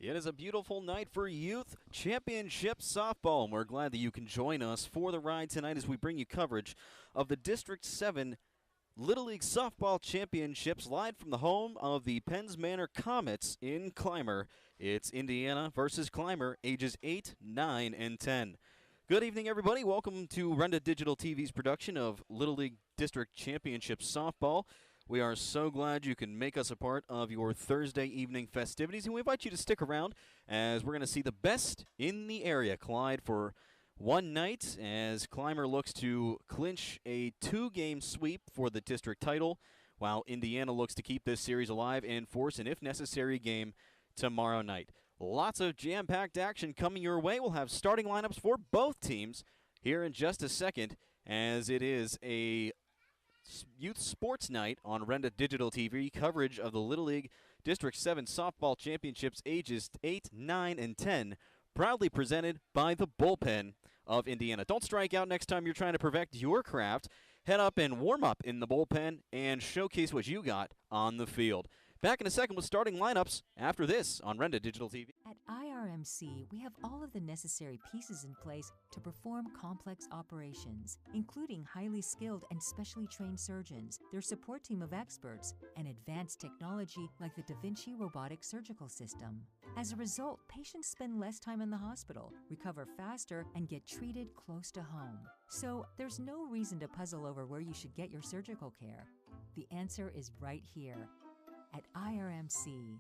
It is a beautiful night for Youth Championship Softball, and we're glad that you can join us for the ride tonight as we bring you coverage of the District 7 Little League Softball Championships live from the home of the Penns Manor Comets in Clymer. It's Indiana versus Clymer, ages 8, 9, and 10. Good evening, everybody. Welcome to Renda Digital TV's production of Little League District Championship Softball. We are so glad you can make us a part of your Thursday evening festivities, and we invite you to stick around as we're going to see the best in the area collide for one night as Clymer looks to clinch a 2-game sweep for the district title, while Indiana looks to keep this series alive and force an if-necessary game tomorrow night. Lots of jam-packed action coming your way. We'll have starting lineups for both teams here in just a second, as it is a Youth Sports Night on Renda Digital TV, coverage of the Little League District 7 Softball Championships ages 8, 9, and 10, proudly presented by the Bullpen of Indiana. Don't strike out next time you're trying to perfect your craft. Head up and warm up in the bullpen and showcase what you got on the field. Back in a second with starting lineups after this on Renda Digital TV. At IRMC, we have all of the necessary pieces in place to perform complex operations, including highly skilled and specially trained surgeons, their support team of experts, and advanced technology like the Da Vinci robotic surgical system. As a result, patients spend less time in the hospital, recover faster, and get treated close to home. So there's no reason to puzzle over where you should get your surgical care. The answer is right here at IRMC.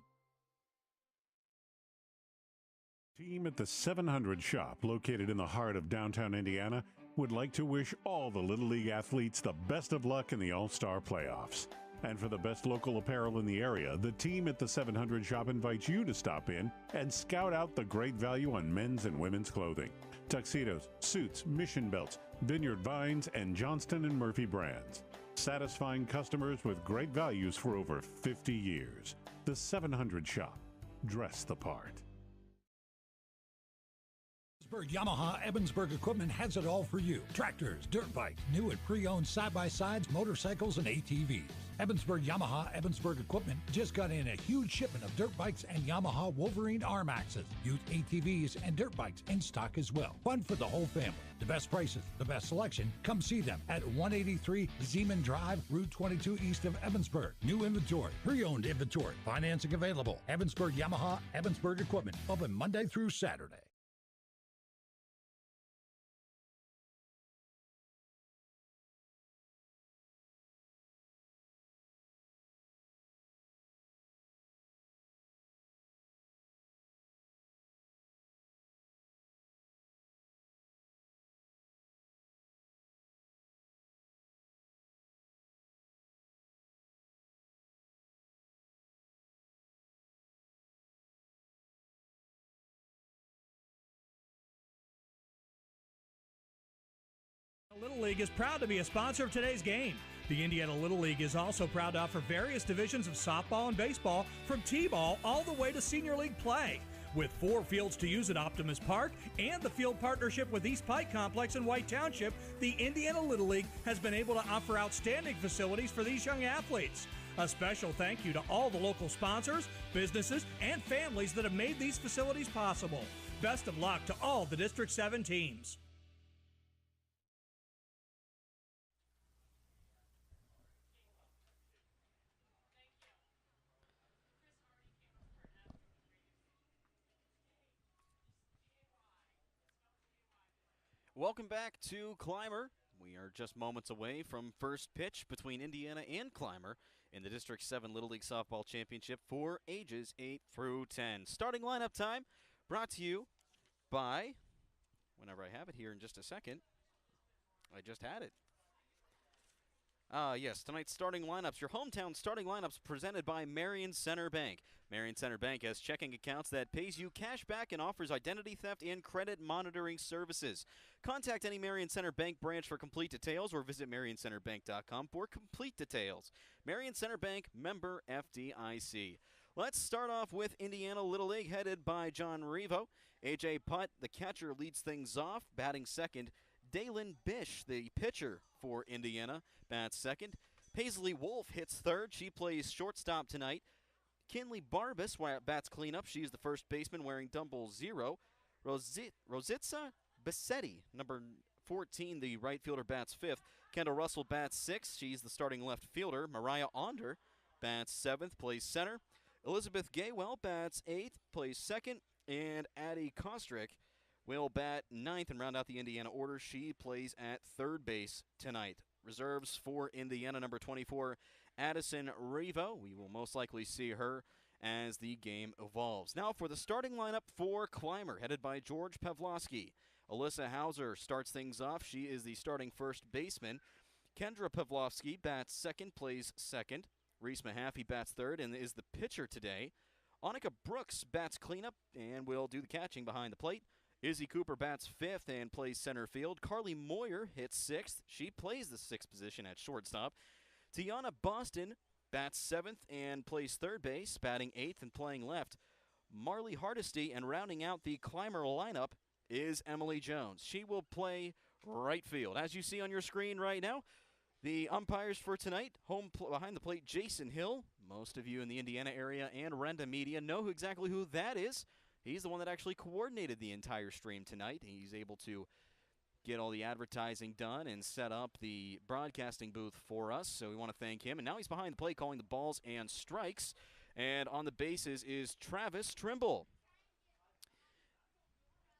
Team at the 700 shop, located in the heart of downtown Indiana, would like to wish all the Little League athletes the best of luck in the All-Star playoffs. And for the best local apparel in the area, the team at the 700 shop invites you to stop in and scout out the great value on men's and women's clothing. Tuxedos, suits, mission belts, Vineyard Vines, and Johnston & Murphy brands. Satisfying customers with great values for over 50 years. The 700 shop. Dress the part. Yamaha Evansburg Equipment has it all for you. Tractors, dirt bikes, new and pre-owned side-by-sides, motorcycles, and ATVs. Yamaha Evansburg Equipment just got in a huge shipment of dirt bikes and Yamaha Wolverine arm axes, youth ATVs, and dirt bikes in stock as well. Fun for the whole family. The best prices, the best selection. Come see them at 183 Zeeman Drive, Route 22 east of Evansburg. New inventory, pre-owned inventory, financing available. Yamaha Evansburg Equipment, open Monday through Saturday. Little League is proud to be a sponsor of today's game. The Indiana Little League is also proud to offer various divisions of softball and baseball, from T-ball all the way to senior league play. With 4 fields to use at Optimus Park and the field partnership with East Pike Complex in White Township, the Indiana Little League has been able to offer outstanding facilities for these young athletes. A special thank you to all the local sponsors, businesses, and families that have made these facilities possible. Best of luck to all the District 7 teams. Welcome back to Clymer. We are just moments away from first pitch between Indiana and Clymer in the District 7 Little League Softball Championship for ages 8 through 10. Starting lineup time brought to you by, whenever I have it here in just a second, I just had it. Yes, tonight's starting lineups, your hometown starting lineups presented by Marion Center Bank. Marion Center Bank has checking accounts that pays you cash back and offers identity theft and credit monitoring services. Contact any Marion Center Bank branch for complete details or visit marioncenterbank.com for complete details. Marion Center Bank, member FDIC. Let's start off with Indiana Little League, headed by John Revo. A.J. Putt, the catcher, leads things off, batting second. Dalen Bish, the pitcher for Indiana, bats second. Paisley Wolf hits third. She plays shortstop tonight. McKinley Barbas bats cleanup. She's the first baseman wearing double 0. Rositza Bassetti, number 14, the right fielder, bats 5th. Kendall Russell bats 6th. She's the starting left fielder. Mariah Onder bats 7th, plays center. Elizabeth Gaywell bats 8th, plays 2nd. And Addie Kostrick will bat 9th and round out the Indiana order. She plays at 3rd base tonight. Reserves for Indiana, number 24, Addison Revo. We will most likely see her as the game evolves. Now for the starting lineup for Clymer, headed by George Pavlovsky. Alyssa Hauser starts things off. She is the starting first baseman. Kendra Pavlovsky bats 2nd, plays 2nd. Reese Mahaffey bats 3rd and is the pitcher today. Annika Brooks bats cleanup and will do the catching behind the plate. Izzy Cooper bats 5th and plays center field. Carly Moyer hits 6th. She plays the 6th position at shortstop. Tiana Boston bats 7th and plays 3rd base, batting 8th and playing left. Marley Hardesty, and rounding out the Clymer lineup is Emily Jones. She will play right field. As you see on your screen right now, the umpires for tonight, behind the plate, Jason Hill. Most of you in the Indiana area and Renda Media know exactly who that is. He's the one that actually coordinated the entire stream tonight. He's able to get all the advertising done and set up the broadcasting booth for us, so we want to thank him. And now he's behind the plate calling the balls and strikes. And on the bases is Travis Trimble.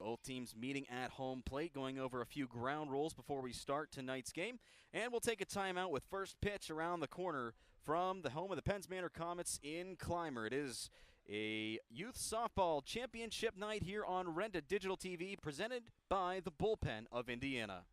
Both teams meeting at home plate, going over a few ground rules before we start tonight's game. And we'll take a timeout with first pitch around the corner from the home of the Penns Manor Comets in Clymer. It is a youth softball championship night here on Renda Digital TV, presented by the Bullpen of Indiana.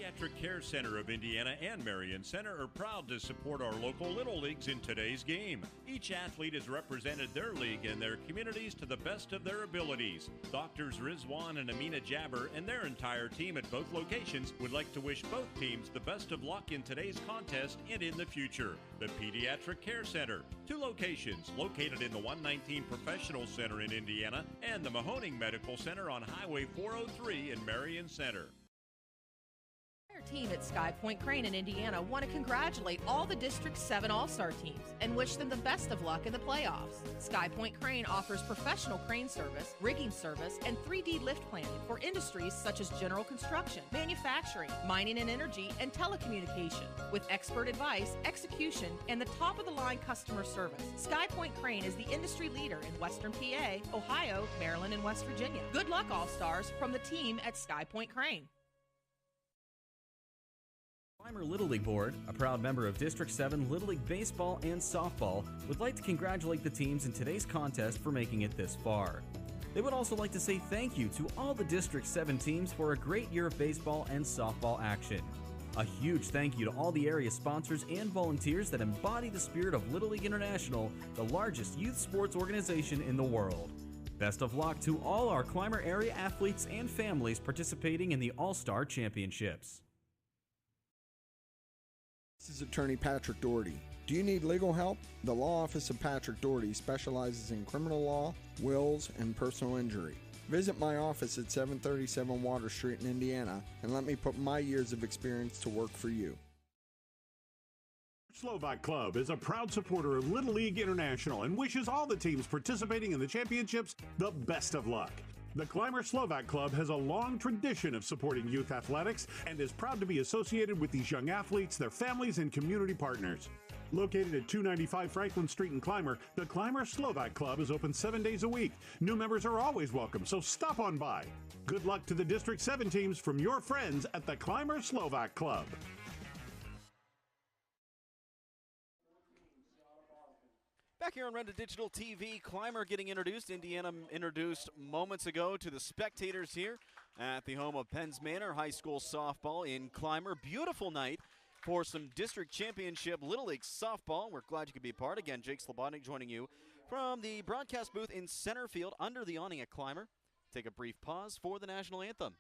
Pediatric Care Center of Indiana and Marion Center are proud to support our local Little Leagues in today's game. Each athlete has represented their league and their communities to the best of their abilities. Doctors Rizwan and Amina Jabber and their entire team at both locations would like to wish both teams the best of luck in today's contest and in the future. The Pediatric Care Center, 2 locations located in the 119 Professional Center in Indiana and the Mahoning Medical Center on Highway 403 in Marion Center. Our team at Sky Point Crane in Indiana want to congratulate all the District 7 All-Star teams and wish them the best of luck in the playoffs. Sky Point Crane offers professional crane service, rigging service, and 3D lift planning for industries such as general construction, manufacturing, mining and energy, and telecommunication. With expert advice, execution, and the top-of-the-line customer service, Sky Point Crane is the industry leader in Western PA, Ohio, Maryland, and West Virginia. Good luck, All-Stars, from the team at Sky Point Crane. Clymer Little League Board, a proud member of District 7 Little League Baseball and Softball, would like to congratulate the teams in today's contest for making it this far. They would also like to say thank you to all the District 7 teams for a great year of baseball and softball action. A huge thank you to all the area sponsors and volunteers that embody the spirit of Little League International, the largest youth sports organization in the world. Best of luck to all our Clymer area athletes and families participating in the All-Star Championships. This is Attorney Patrick Doherty. Do you need legal help? The Law Office of Patrick Doherty specializes in criminal law, wills, and personal injury. Visit my office at 737 Water Street in Indiana and let me put my years of experience to work for you. Slovak Club is a proud supporter of Little League International and wishes all the teams participating in the championships the best of luck. The Clymer Slovak Club has a long tradition of supporting youth athletics and is proud to be associated with these young athletes, their families, and community partners. Located at 295 Franklin Street in Clymer, the Clymer Slovak Club is open 7 days a week. New members are always welcome, so stop on by. Good luck to the District 7 teams from your friends at the Clymer Slovak Club. Back here on Renda Digital TV, Clymer getting introduced. Indiana introduced moments ago to the spectators here at the home of Penns Manor High School softball in Clymer. Beautiful night for some district championship Little League softball. We're glad you could be a part. Again, Jake Slobodnik joining you from the broadcast booth in center field under the awning at Clymer. Take a brief pause for the national anthem.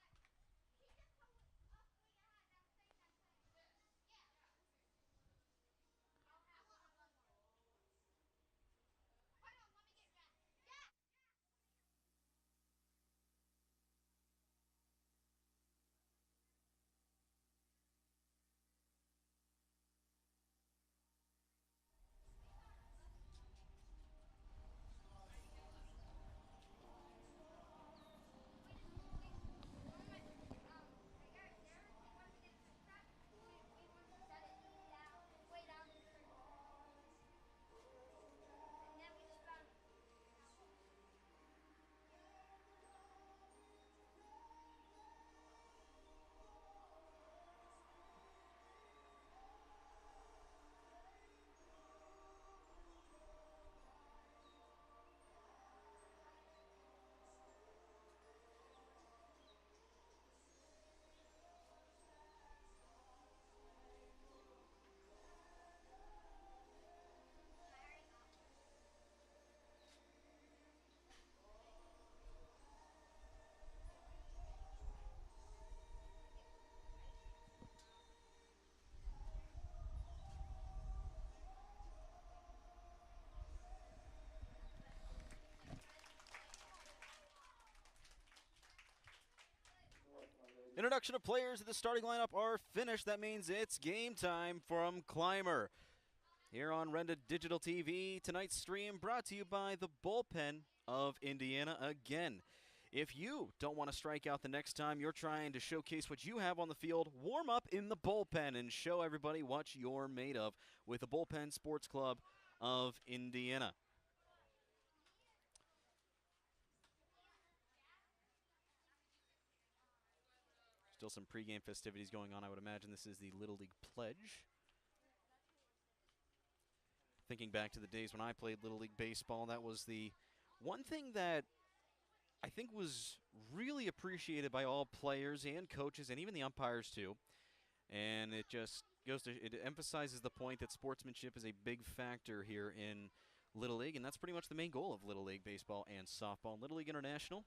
Introduction of players at the starting lineup are finished. That means it's game time from Clymer. Here on Renda Digital TV, tonight's stream brought to you by the Bullpen of Indiana again. If you don't want to strike out the next time you're trying to showcase what you have on the field, warm up in the bullpen and show everybody what you're made of with the Bullpen Sports Club of Indiana. Still some pregame festivities going on. I would imagine this is the Little League Pledge. Thinking back to the days when I played Little League Baseball, that was the one thing that I think was really appreciated by all players and coaches and even the umpires too. And it just goes to, it emphasizes the point that sportsmanship is a big factor here in Little League, and that's pretty much the main goal of Little League Baseball and softball. Little League International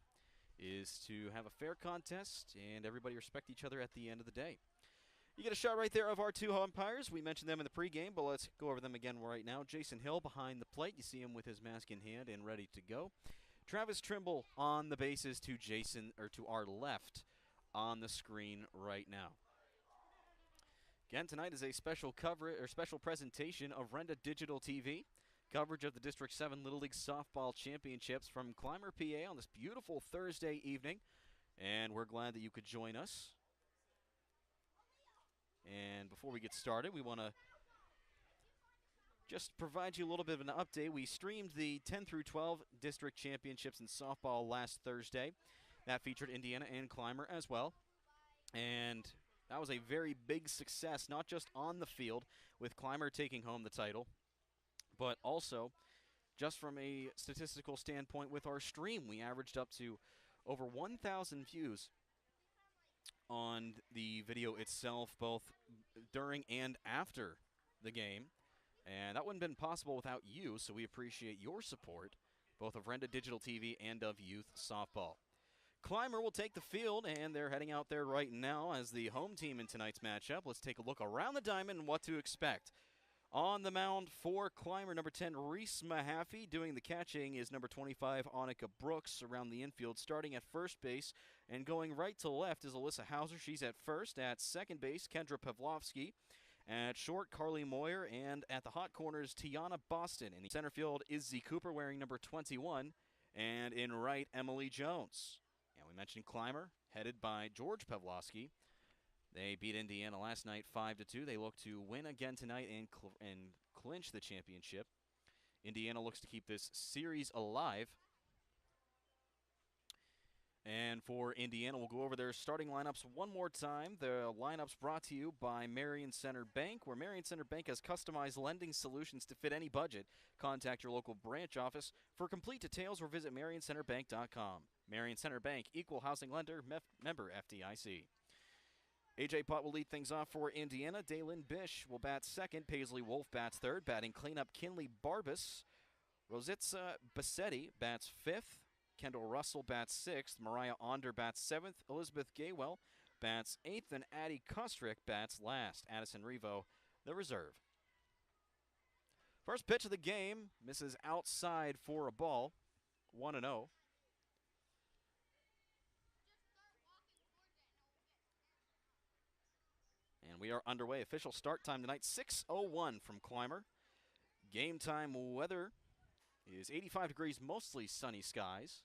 is to have a fair contest and everybody respect each other at the end of the day. You get a shot right there of our two umpires. We mentioned them in the pregame, but let's go over them again right now. Jason Hill behind the plate. You see him with his mask in hand and ready to go. Travis Trimble on the bases to our left on the screen right now. Again, tonight is a special special presentation of Renda Digital TV. Coverage of the District 7 Little League Softball Championships from Clymer, PA on this beautiful Thursday evening. And we're glad that you could join us. And before we get started, we want to just provide you a little bit of an update. We streamed the 10 through 12 District Championships in softball last Thursday. That featured Indiana and Clymer as well. And that was a very big success, not just on the field, with Clymer taking home the title, but also just from a statistical standpoint with our stream. We averaged up to over 1,000 views on the video itself, both during and after the game. And that wouldn't have been possible without you, so we appreciate your support, both of Renda Digital TV and of youth softball. Clymer will take the field, and they're heading out there right now as the home team in tonight's matchup. Let's take a look around the diamond and what to expect. On the mound for Clymer, number 10, Reese Mahaffey. Doing the catching is number 25, Annika Brooks. Around the infield, starting at first base and going right to left is Alyssa Hauser. She's at first. At second base, Kendra Pavlovsky. At short, Carly Moyer. And at the hot corners, Tiana Boston. In the center field, Izzy Cooper wearing number 21. And in right, Emily Jones. And we mentioned Clymer, headed by George Pavlovsky. They beat Indiana last night 5-2. They look to win again tonight and clinch the championship. Indiana looks to keep this series alive. And for Indiana, we'll go over their starting lineups one more time. The lineups brought to you by Marion Center Bank, where Marion Center Bank has customized lending solutions to fit any budget. Contact your local branch office for complete details or visit marioncenterbank.com. Marion Center Bank, equal housing lender, member FDIC. A.J. Pott will lead things off for Indiana. Dalen Bish will bat second. Paisley Wolf bats third. Batting cleanup, Kinley Barbas. Rositza Bassetti bats fifth. Kendall Russell bats sixth. Mariah Onder bats seventh. Elizabeth Gaywell bats eighth. And Addie Kostrick bats last. Addison Revo, the reserve. First pitch of the game misses outside for a ball. 1-0. And we are underway. Official start time tonight, 6:01 from Clymer. Game time weather is 85 degrees, mostly sunny skies.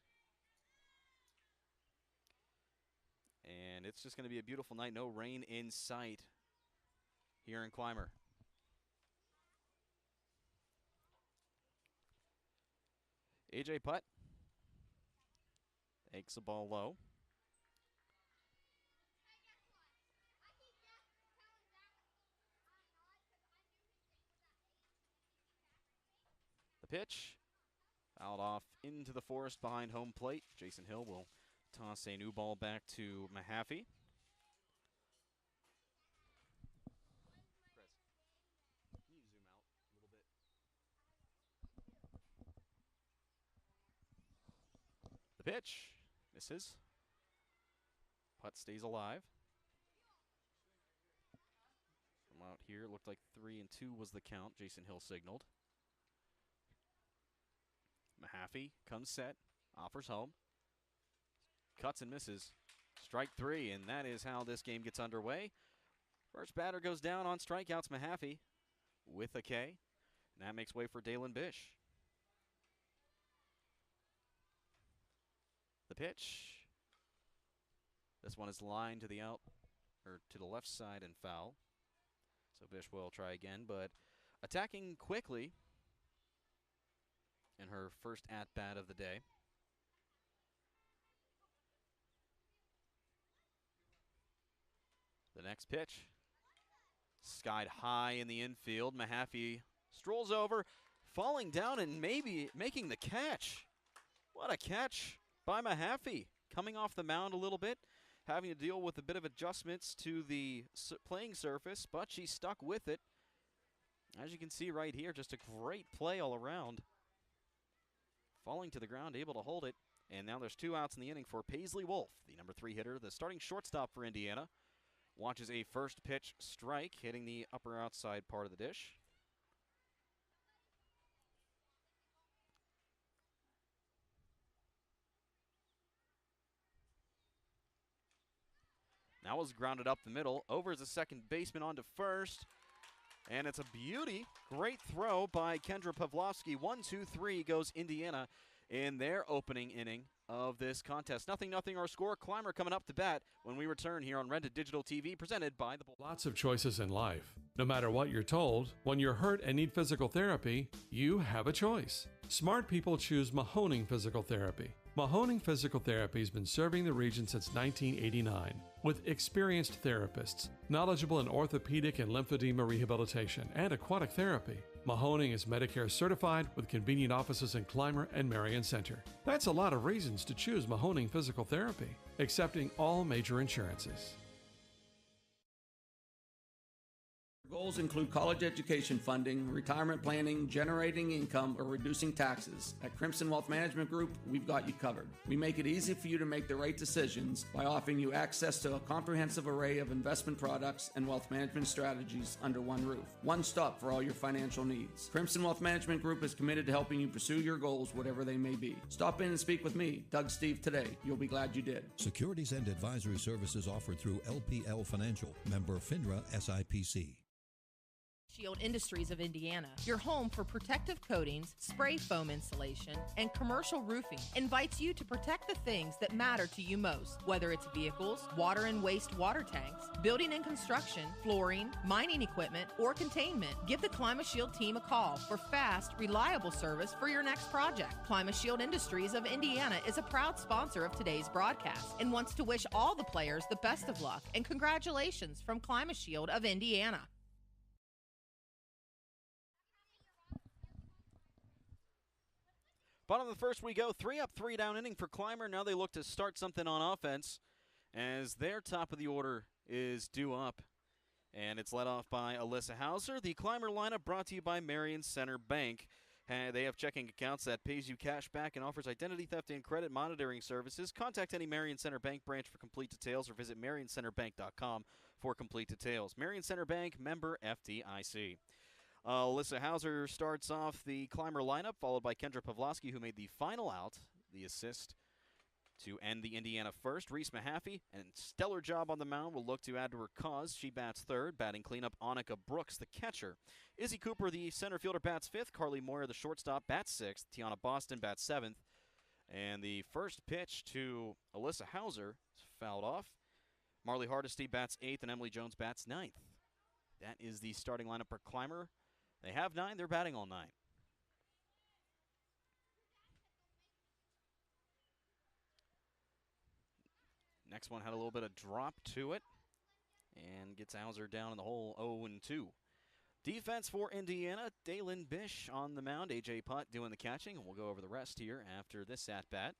And it's just going to be a beautiful night. No rain in sight here in Clymer. A.J. Putt takes the ball low. The pitch fouled off into the forest behind home plate. Jason Hill will toss a new ball back to Mahaffey. Chris, can you zoom out a little bit? The pitch misses. Putt stays alive. From out here, it looked like 3-2 was the count. Jason Hill signaled. Mahaffey comes set, offers home, cuts and misses. Strike three, and that is how this game gets underway. First batter goes down on strikeouts, Mahaffey with a K, and that makes way for Dalen Bish. The pitch. This one is lined to the to the left side and foul. So Bish will try again, but attacking quickly in her first at-bat of the day. The next pitch, skied high in the infield. Mahaffey strolls over, falling down and maybe making the catch. What a catch by Mahaffey. Coming off the mound a little bit, having to deal with a bit of adjustments to the playing surface, but she stuck with it. As you can see right here, just a great play all around. Falling to the ground, able to hold it. And now there's 2 outs in the inning for Paisley Wolf, the number 3 hitter, the starting shortstop for Indiana. Watches a first pitch strike, hitting the upper outside part of the dish. Now was grounded up the middle. Over as a second baseman onto first. And it's a beauty. Great throw by Kendra Pavlovsky. 1-2-3 goes Indiana in their opening inning of this contest. 0-0 our score. Clymer coming up to bat when we return here on Rented Digital TV, presented by the Bull. Lots of choices in life. No matter what you're told, when you're hurt and need physical therapy, you have a choice. Smart people choose Mahoning Physical Therapy. Mahoning Physical Therapy has been serving the region since 1989 with experienced therapists, knowledgeable in orthopedic and lymphedema rehabilitation and aquatic therapy. Mahoning is Medicare certified with convenient offices in Clymer and Marion Center. That's a lot of reasons to choose Mahoning Physical Therapy, accepting all major insurances. Goals include college education funding, retirement planning, generating income, or reducing taxes. At Crimson Wealth Management Group, we've got you covered. We make it easy for you to make the right decisions by offering you access to a comprehensive array of investment products and wealth management strategies under one roof. One stop for all your financial needs. Crimson Wealth Management Group is committed to helping you pursue your goals, whatever they may be. Stop in and speak with me, Doug Steve, today. You'll be glad you did. Securities and advisory services offered through LPL Financial, member FINRA SIPC. Shield Industries of Indiana, your home for protective coatings, spray foam insulation, and commercial roofing, invites you to protect the things that matter to you most, whether it's vehicles, water and waste water tanks, building and construction, flooring, mining equipment, or containment. Give the ClimaShield team a call for fast, reliable service for your next project. ClimaShield Industries of Indiana is a proud sponsor of today's broadcast and wants to wish all the players the best of luck and congratulations from ClimaShield of Indiana. Bottom of the first we go. 3 up, 3 down inning for Clymer. Now they look to start something on offense as their top of the order is due up, and it's led off by Alyssa Hauser. The Clymer lineup brought to you by Marion Center Bank. They have checking accounts that pays you cash back and offers identity theft and credit monitoring services. Contact any Marion Center Bank branch for complete details or visit marioncenterbank.com for complete details. Marion Center Bank, member FDIC. Alyssa Hauser starts off the Clymer lineup, followed by Kendra Pavlovsky, who made the final out, the assist to end the Indiana first. Reese Mahaffey, and stellar job on the mound, will look to add to her cause. She bats third. Batting cleanup, Annika Brooks, the catcher. Izzy Cooper, the center fielder, bats fifth. Carly Moyer, the shortstop, bats sixth. Tiana Boston bats seventh. And the first pitch to Alyssa Hauser is fouled off. Marley Hardesty bats eighth, and Emily Jones bats ninth. That is the starting lineup for Clymer. They have 9. They're batting all 9. Next one had a little bit of drop to it and gets Hauser down in the hole 0-2. Defense for Indiana, Dalen Bish on the mound, A.J. Putt doing the catching, and we'll go over the rest here after this at-bat.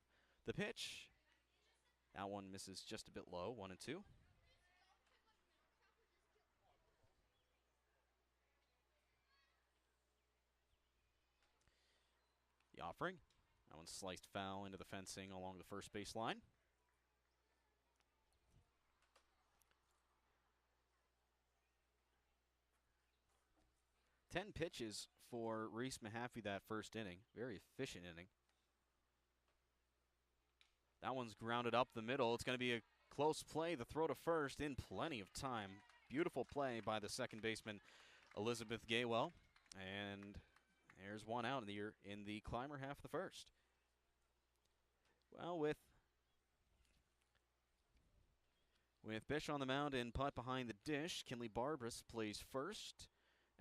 The pitch, that one misses just a bit low, 1-2. The offering, that one's sliced foul into the fencing along the first base line. Ten pitches for Reese Mahaffey that first inning. Very efficient inning. That one's grounded up the middle. It's going to be a close play. The throw to first in plenty of time. Beautiful play by the second baseman, Elizabeth Gaywell. And there's one out in the Clymer half of the first. Well, with Bish on the mound and Putt behind the dish, Kinley Barbras plays first.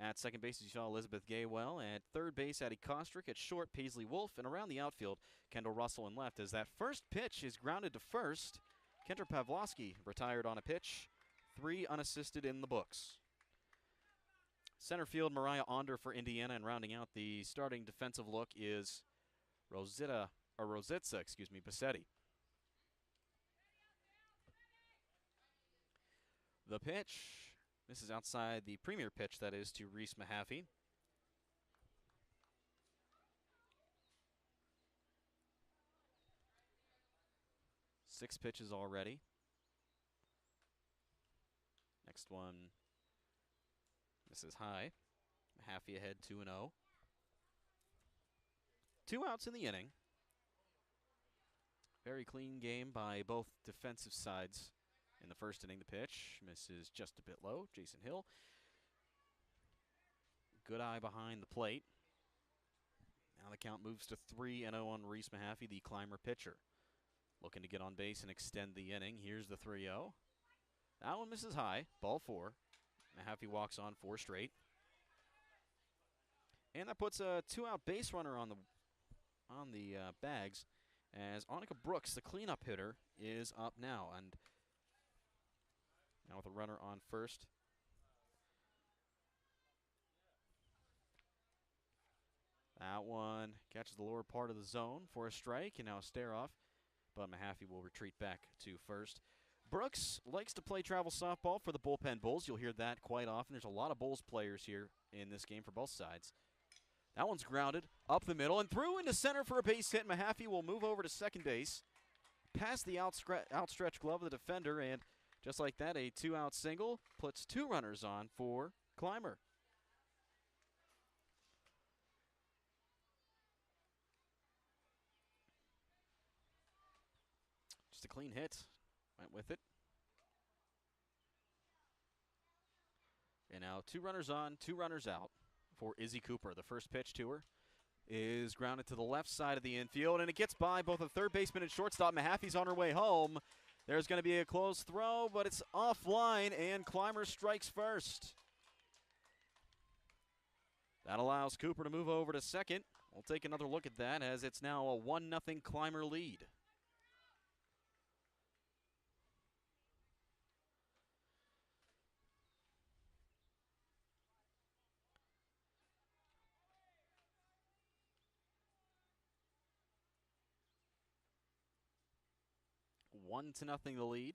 At second base, you saw Elizabeth Gaywell. At third base, Addie Kostrick. At short, Paisley Wolf. And around the outfield, Kendall Russell in left. As that first pitch is grounded to first, Kendra Pavlovsky retired on a pitch. 3 unassisted in the books. Center field, Mariah Onder for Indiana. And rounding out the starting defensive look is Rositza Bassetti. The pitch. This is outside the premier pitch, that is, to Reese Mahaffey. Six pitches already. Next one, this is high. Mahaffey ahead 2-0. 2 outs in the inning. Very clean game by both defensive sides. In the first inning, the pitch misses just a bit low. Jason Hill. Good eye behind the plate. Now the count moves to 3-0 on Reese Mahaffey, the Clymer pitcher. Looking to get on base and extend the inning. Here's the 3-0. That one misses high. Ball 4. Mahaffey walks on 4 straight. And that puts a 2-out base runner on the bags as Annika Brooks, the cleanup hitter, is up now. And now with a runner on first. That one catches the lower part of the zone for a strike, and now a stare off. But Mahaffey will retreat back to first. Brooks likes to play travel softball for the Bullpen Bulls. You'll hear that quite often. There's a lot of Bulls players here in this game for both sides. That one's grounded up the middle and through into center for a base hit. Mahaffey will move over to second base, past the outstretched glove of the defender, and just like that, a 2-out single puts 2 runners on for Clymer. Just a clean hit. Went with it. And now 2 runners on, 2 runners out for Izzy Cooper. The first pitch to her is grounded to the left side of the infield, and it gets by both the third baseman and shortstop. Mahaffey's on her way home. There's going to be a close throw, but it's offline, and Clymer strikes first. That allows Cooper to move over to second. We'll take another look at that as it's now a 1-0 Clymer lead. One to nothing the lead.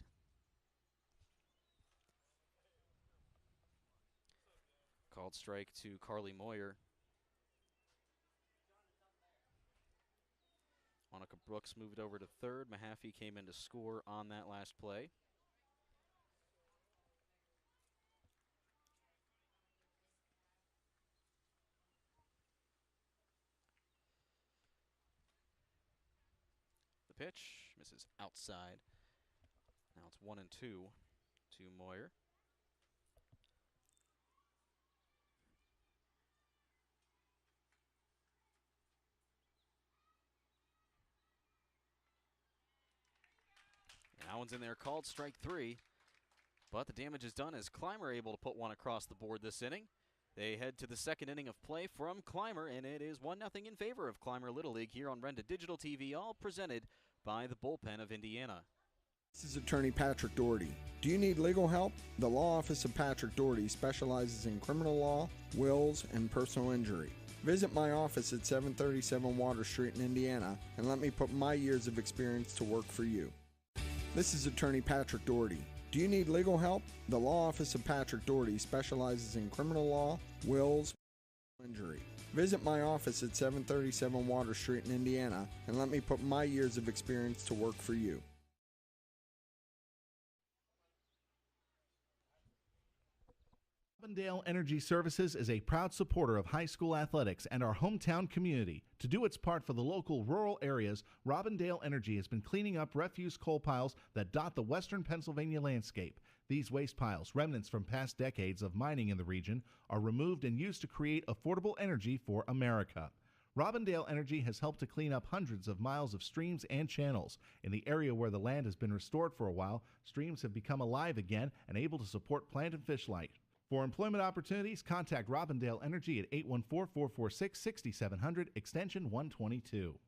Called strike to Carly Moyer. Monica Brooks moved over to third. Mahaffey came in to score on that last play. The pitch misses outside. Now it's 1-2 to Moyer. That one's in there, called strike 3. But the damage is done as Clymer able to put one across the board this inning. They head to the second inning of play from Clymer, and it is 1-0 in favor of Clymer Little League here on Renda Digital TV, all presented by the Bullpen of Indiana. This is Attorney Patrick Doherty. Do you need legal help? The Law Office of Patrick Doherty specializes in criminal law, wills, and personal injury. Visit my office at 737 Water Street in Indiana and let me put my years of experience to work for you. This is Attorney Patrick Doherty. Do you need legal help? The Law Office of Patrick Doherty specializes in criminal law, wills, and injury. Visit my office at 737 Water Street in Indiana and let me put my years of experience to work for you. Robindale Energy Services is a proud supporter of high school athletics and our hometown community. To do its part for the local rural areas, Robindale Energy has been cleaning up refuse coal piles that dot the western Pennsylvania landscape. These waste piles, remnants from past decades of mining in the region, are removed and used to create affordable energy for America. Robindale Energy has helped to clean up hundreds of miles of streams and channels. In the area where the land has been restored for a while, streams have become alive again and able to support plant and fish life. For employment opportunities, contact Robindale Energy at 814-446-6700, extension 122.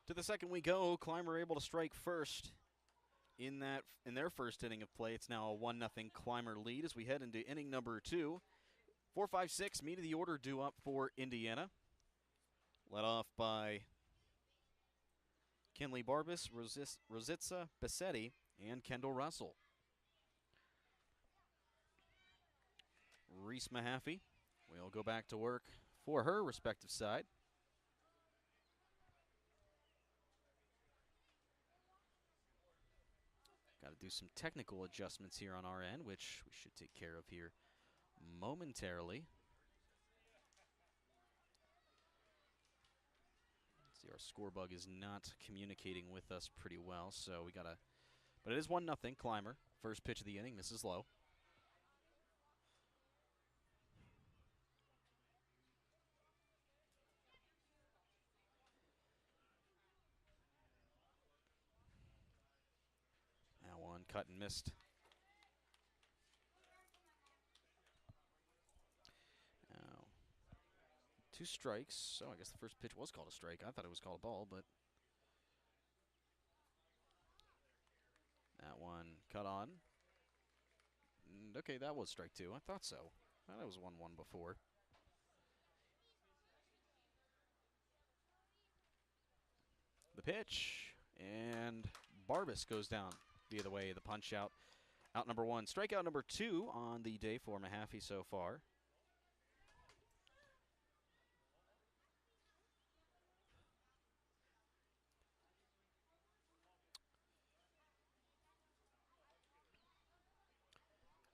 To the second we go. Clymer able to strike first in their first inning of play. It's now a 1-0 Clymer lead as we head into inning number 2. 4-5-6, meat of the order due up for Indiana. Led off by Kinley Barbas, Rositza Bassetti, and Kendall Russell. Reese Mahaffey will go back to work for her respective side. Got to do some technical adjustments here on our end, which we should take care of here momentarily. Let's see, our score bug is not communicating with us pretty well, so we got to. But it is 1-0 Clymer. First pitch of the inning, misses low. That one cut and missed. Now, 2 strikes. So I guess the first pitch was called a strike. I thought it was called a ball, but that one cut on. And okay, that was strike 2. I thought so. I thought it was 1-1 before. The pitch, and Barbas goes down via the way of the punch out. Out number 1. Strikeout number 2 on the day for Mahaffey so far.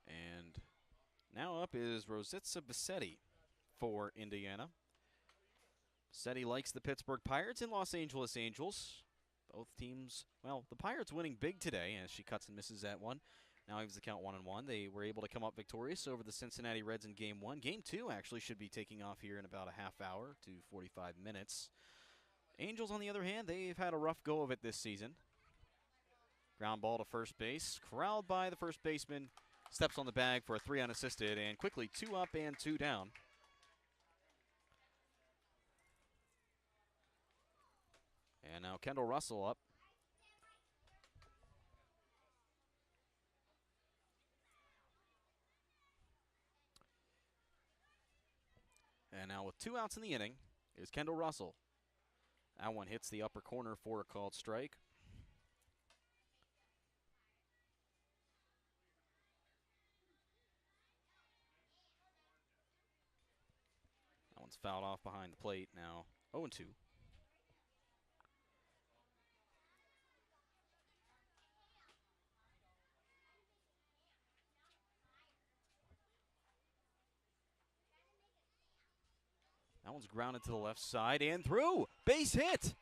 And now up is Rositza Bassetti for Indiana. Bassetti likes the Pittsburgh Pirates and Los Angeles Angels. Both teams, well, the Pirates winning big today as she cuts and misses that one. Now gives the count 1-1. They were able to come up victorious over the Cincinnati Reds in Game 1. Game 2 actually should be taking off here in about a half hour to 45 minutes. Angels, on the other hand, they've had a rough go of it this season. Ground ball to first base, corralled by the first baseman. Steps on the bag for a 3 unassisted, and quickly 2 up and 2 down. And now Kendall Russell up. And now with 2 outs in the inning is Kendall Russell. That one hits the upper corner for a called strike. one's fouled off behind the plate now. 0-2. That one's grounded to the left side and through. Base hit.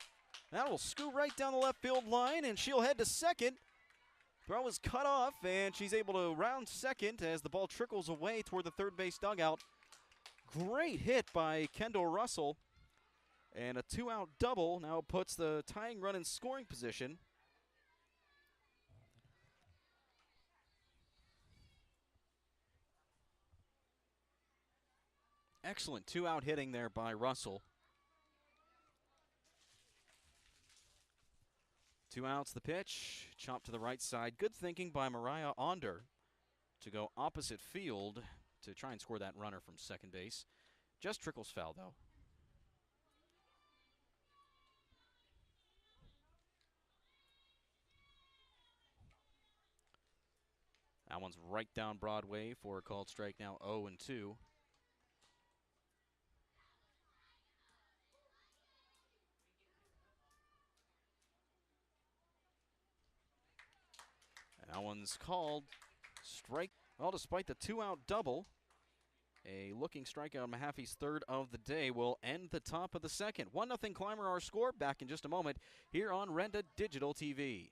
That will scoot right down the left field line, and she'll head to second. Throw is cut off, and she's able to round second as the ball trickles away toward the third base dugout. Great hit by Kendall Russell. And a 2-out double now puts the tying run in scoring position. Excellent 2-out hitting there by Russell. 2 outs the pitch. Chop to the right side. Good thinking by Mariah Onder to go opposite field to try and score that runner from second base. Just trickles foul, though. That one's right down Broadway for a called strike, now 0-2. That one's called strike. Well, despite the 2-out double, a looking strikeout, Mahaffey's third of the day, will end the top of the second. 1-0 Clymer, our score. Back in just a moment here on Renda Digital TV.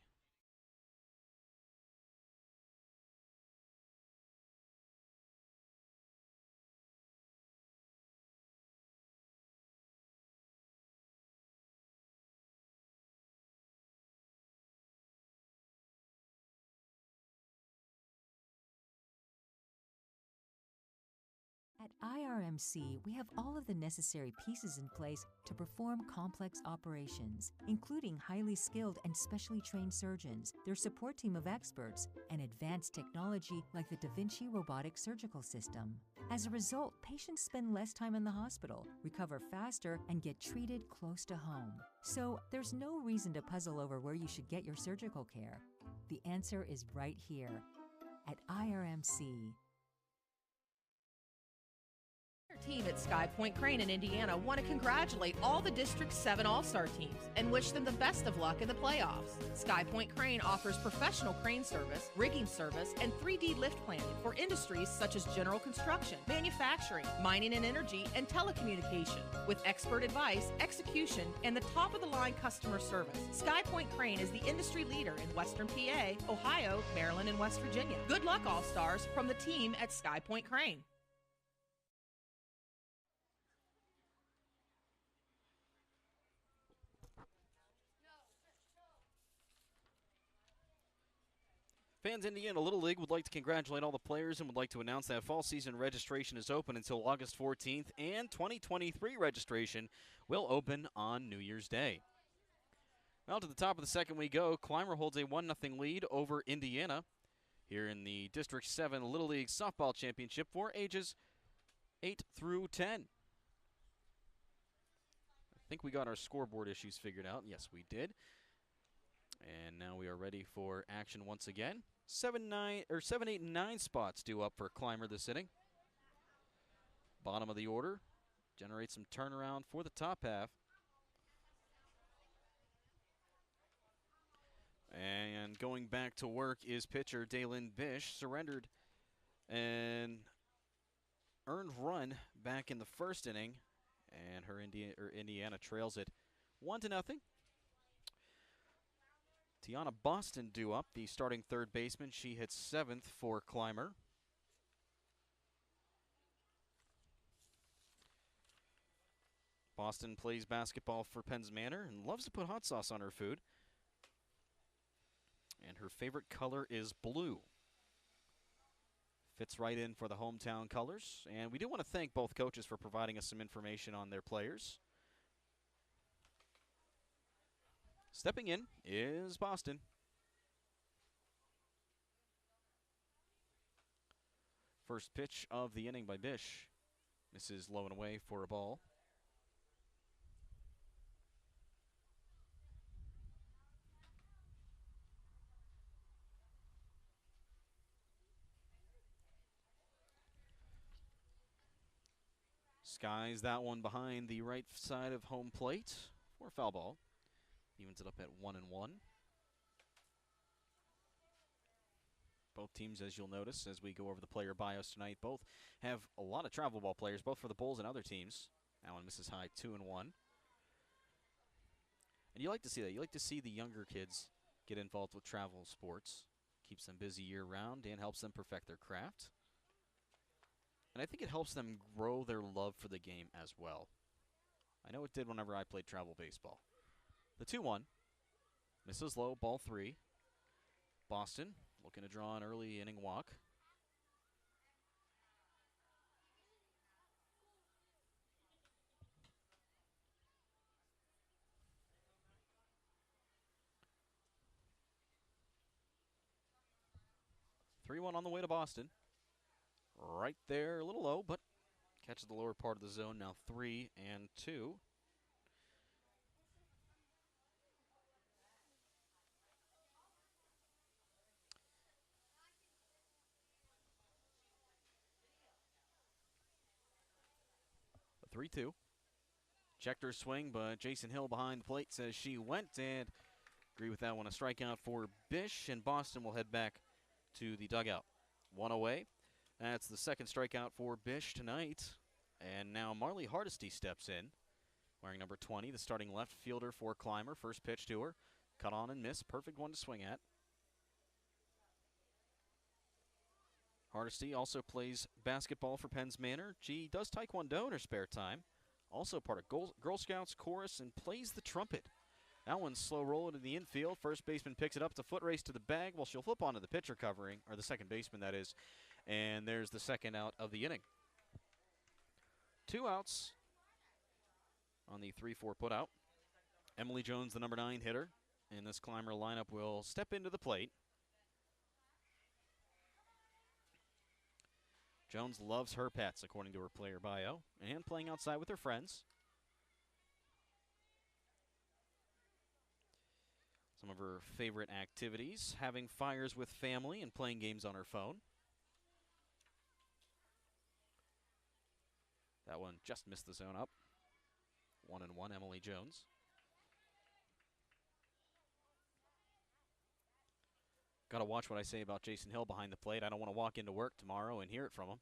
At IRMC, we have all of the necessary pieces in place to perform complex operations, including highly skilled and specially trained surgeons, their support team of experts, and advanced technology like the Da Vinci robotic surgical system. As a result, patients spend less time in the hospital, recover faster, and get treated close to home. So there's no reason to puzzle over where you should get your surgical care. The answer is right here at IRMC. Team at Sky Point Crane in Indiana want to congratulate all the District 7 All-Star teams and wish them the best of luck in the playoffs. Sky Point Crane offers professional crane service, rigging service, and 3D lift planning for industries such as general construction, manufacturing, mining and energy, and telecommunication. With expert advice, execution, and the top-of-the-line customer service, Sky Point Crane is the industry leader in Western PA, Ohio, Maryland, and West Virginia. Good luck, All-Stars, from the team at Sky Point Crane. Fans Indiana Little League would like to congratulate all the players and would like to announce that fall season registration is open until August 14th, and 2023 registration will open on New Year's Day. Well, to the top of the second we go. Clymer holds a 1-0 lead over Indiana here in the District 7 Little League Softball Championship for ages 8 through 10. I think we got our scoreboard issues figured out. Yes, we did. And now we are ready for action once again. 7, 8, and 9 spots due up for Clymer this inning. Bottom of the order. Generate some turnaround for the top half. And going back to work is pitcher Daylin Bish. Surrendered an earned run back in the first inning. And her Indiana trails it 1-0. Tiana Boston due up, the starting third baseman. She hits 7th for Clymer. Boston plays basketball for Penns Manor and loves to put hot sauce on her food. And her favorite color is blue. Fits right in for the hometown colors. And we do want to thank both coaches for providing us some information on their players. Stepping in is Boston. First pitch of the inning by Bish. Misses low and away for a ball. Skies that one behind the right side of home plate for a foul ball. Evens it up at 1-1. Both teams, as you'll notice, as we go over the player bios tonight, both have a lot of travel ball players, both for the Bulls and other teams. That one misses high, 2-1. And you like to see that. You like to see the younger kids get involved with travel sports. Keeps them busy year-round and helps them perfect their craft. And I think it helps them grow their love for the game as well. I know it did whenever I played travel baseball. The 2-1. Misses low, ball 3. Boston looking to draw an early inning walk. (3-1) on the way to Boston. Right there, a little low, but catches the lower part of the zone. Now 3-2. A 3-2. Checked her swing, but Jason Hill behind the plate says she went, and agree with that one. A strikeout for Bish, and Boston will head back to the dugout. One away. That's the second strikeout for Bish tonight. And now Marley Hardesty steps in, wearing number 20, the starting left fielder for Clymer. First pitch to her. Cut on and miss. Perfect one to swing at. Hardesty also plays basketball for Penns Manor. She does Taekwondo in her spare time. Also part of Girl Scouts chorus and plays the trumpet. That one's slow roll into the infield. First baseman picks it up. It's a foot race to the bag. Well, she'll flip onto the pitcher covering, or the second baseman, that is. And there's the second out of the inning. 2 outs on the 3-4 putout. Emily Jones, the number 9 hitter in this Clymer lineup, will step into the plate. Jones loves her pets, according to her player bio, and playing outside with her friends. Some of her favorite activities, having fires with family and playing games on her phone. That one just missed the zone up. 1-1, Emily Jones. Got to watch what I say about Jason Hill behind the plate. I don't want to walk into work tomorrow and hear it from him.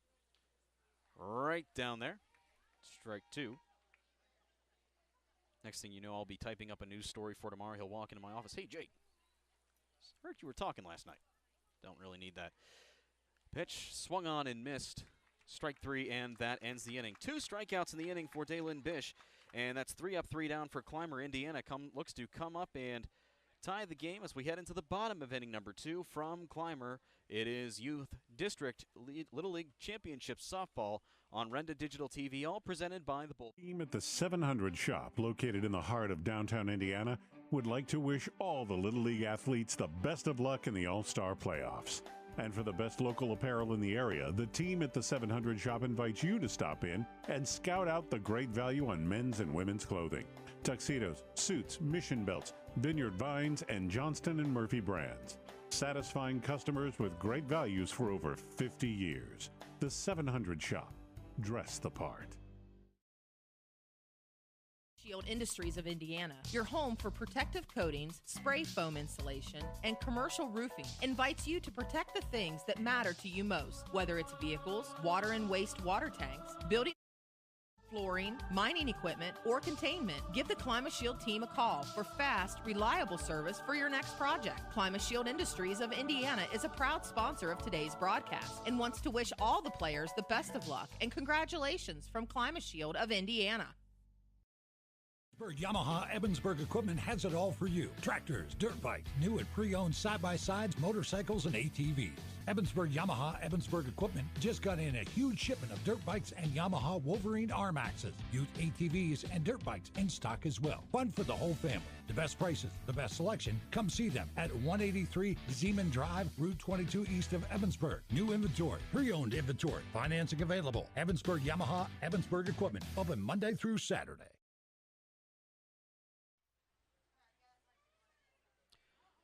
Right down there. Strike 2. Next thing you know, I'll be typing up a news story for tomorrow. He'll walk into my office. Hey, Jake, heard you were talking last night. Don't really need that. Pitch swung on and missed. Strike 3, and that ends the inning. 2 strikeouts in the inning for Daylin Bish, and that's 3 up, 3 down for Clymer. Indiana looks to come up and tie the game as we head into the bottom of inning number 2 from Clymer. It is Youth District Little League Championship Softball on Renda Digital TV, all presented by the Bull. Team at the 700 shop, located in the heart of downtown Indiana, would like to wish all the Little League athletes the best of luck in the All-Star playoffs. And for the best local apparel in the area, the team at the 700 shop invites you to stop in and scout out the great value on men's and women's clothing. Tuxedos, suits, mission belts, Vineyard Vines, and Johnston & Murphy brands. Satisfying customers with great values for over 50 years. The 700 shop. Dress the part. Shield Industries of Indiana, your home for protective coatings, spray foam insulation, and commercial roofing, invites you to protect the things that matter to you most, whether it's vehicles, water and wastewater tanks, building, flooring, mining equipment, or containment. Give the Clymer Shield team a call for fast, reliable service for your next project. Clymer Shield Industries of Indiana is a proud sponsor of today's broadcast and wants to wish all the players the best of luck and congratulations from Clymer Shield of Indiana. Yamaha Evansburg Equipment has it all for you. Tractors, dirt bikes, new and pre-owned side-by-sides, motorcycles, and ATVs. Yamaha Evansburg Equipment just got in a huge shipment of dirt bikes and Yamaha Wolverine arm axes, used ATVs, and dirt bikes in stock as well. Fun for the whole family. The best prices, the best selection. Come see them at 183 Zeeman Drive, Route 22 east of Evansburg. New inventory, pre-owned inventory, financing available. Yamaha Evansburg Equipment, open Monday through Saturday.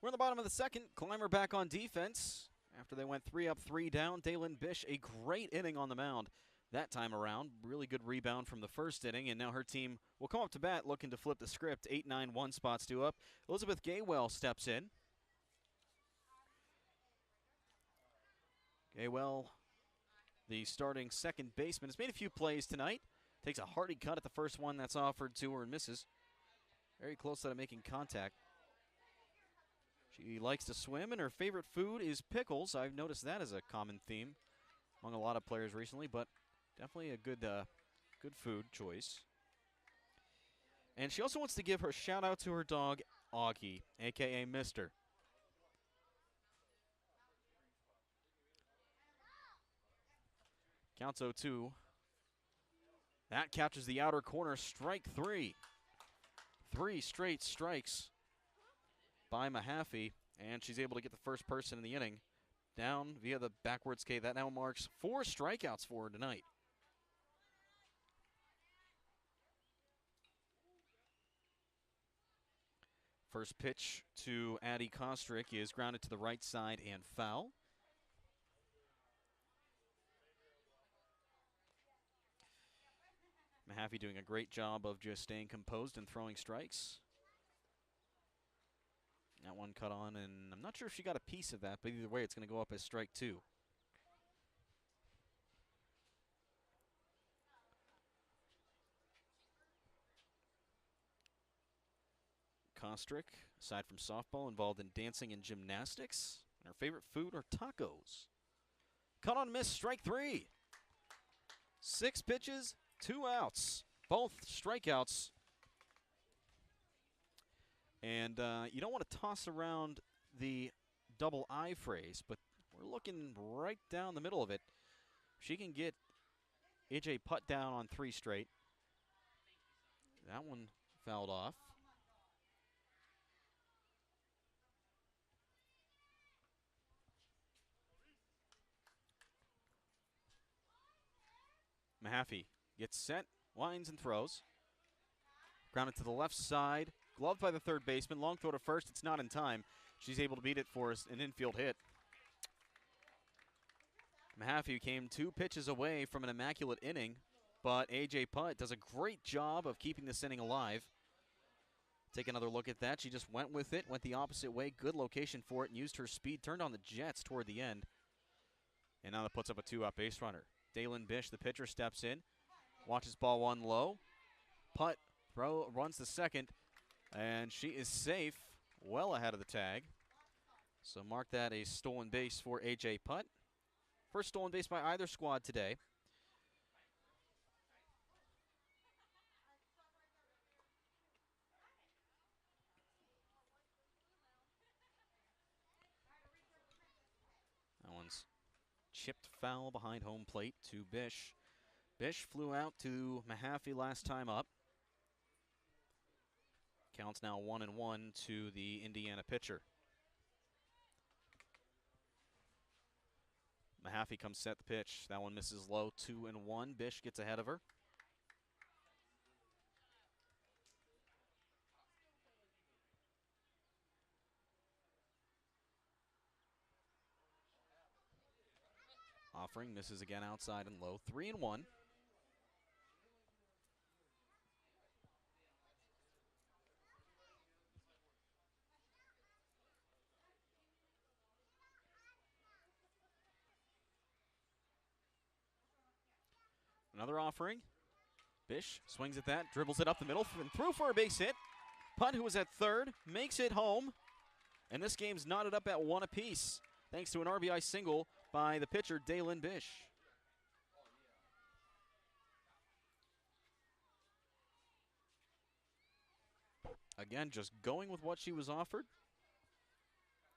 We're in the bottom of the second. Clymer back on defense after they went 3 up, 3 down. Daylin Bish, a great inning on the mound. that time around. Really good rebound from the first inning, and now her team will come up to bat looking to flip the script. 8-9, 1 spots to up. Elizabeth Gaywell steps in. Gaywell, the starting second baseman, has made a few plays tonight. Takes a hearty cut at the first one that's offered to her and misses. Very close to making contact. She likes to swim, and her favorite food is pickles. I've noticed that as a common theme among a lot of players recently, but definitely a good food choice. And she also wants to give her shout out to her dog, Augie, a.k.a. Mister. Counts 0-2. That catches the outer corner, strike 3. 3 straight strikes by Mahaffey, and she's able to get the first person in the inning down via the backwards K. That now marks 4 strikeouts for her tonight. First pitch to Addie Kostrick is grounded to the right side and foul. Mahaffey doing a great job of just staying composed and throwing strikes. That one cut on, and I'm not sure if she got a piece of that, but either way, it's going to go up as strike 2. Kostrick, aside from softball, involved in dancing and gymnastics. And her favorite food are tacos. Cut on miss, strike 3. 6 pitches, 2 outs, both strikeouts. And you don't want to toss around the double I phrase, but we're looking right down the middle of it. She can get AJ Putt down on 3 straight. That one fouled off. Mahaffey gets set, winds and throws. Grounded to the left side, gloved by the third baseman. Long throw to first, it's not in time. She's able to beat it for an infield hit. Mahaffey came 2 pitches away from an immaculate inning, but A.J. Putt does a great job of keeping this inning alive. Take another look at that. She just went with it, went the opposite way. Good location for it, and used her speed. Turned on the Jets toward the end. And now that puts up a 2-out base runner. Dalen Bish, the pitcher, steps in. Watches ball 1 low. Putt runs to second, and she is safe, well ahead of the tag. So mark that a stolen base for A.J. Putt. First stolen base by either squad today. That one's chipped foul behind home plate to Bish. Bish flew out to Mahaffey last time up. Counts now 1-1 to the Indiana pitcher. Mahaffey comes set the pitch. That one misses low, 2-1. Bish gets ahead of her. Offering misses again outside and low, 3-1. Another offering. Bish swings at that, dribbles it up the middle, and through for a base hit. Putt, who was at third, makes it home. And this game's knotted up at 1 apiece, thanks to an RBI single by the pitcher, Dalen Bish. Again, just going with what she was offered.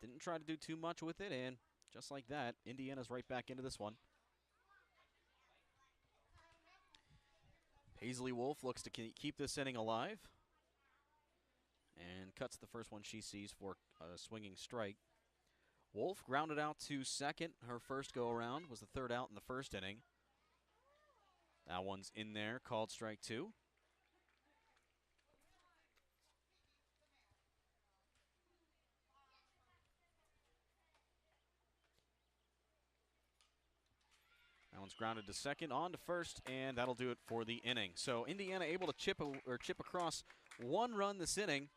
Didn't try to do too much with it, and just like that, Indiana's right back into this one. Paisley Wolf looks to keep this inning alive and cuts the first one she sees for a swinging strike. Wolf grounded out to second. Her first go-around was the 3rd out in the first inning. That one's in there, called strike 2. That one's grounded to second, on to first, and that'll do it for the inning. So Indiana able to chip across 1 run this inning,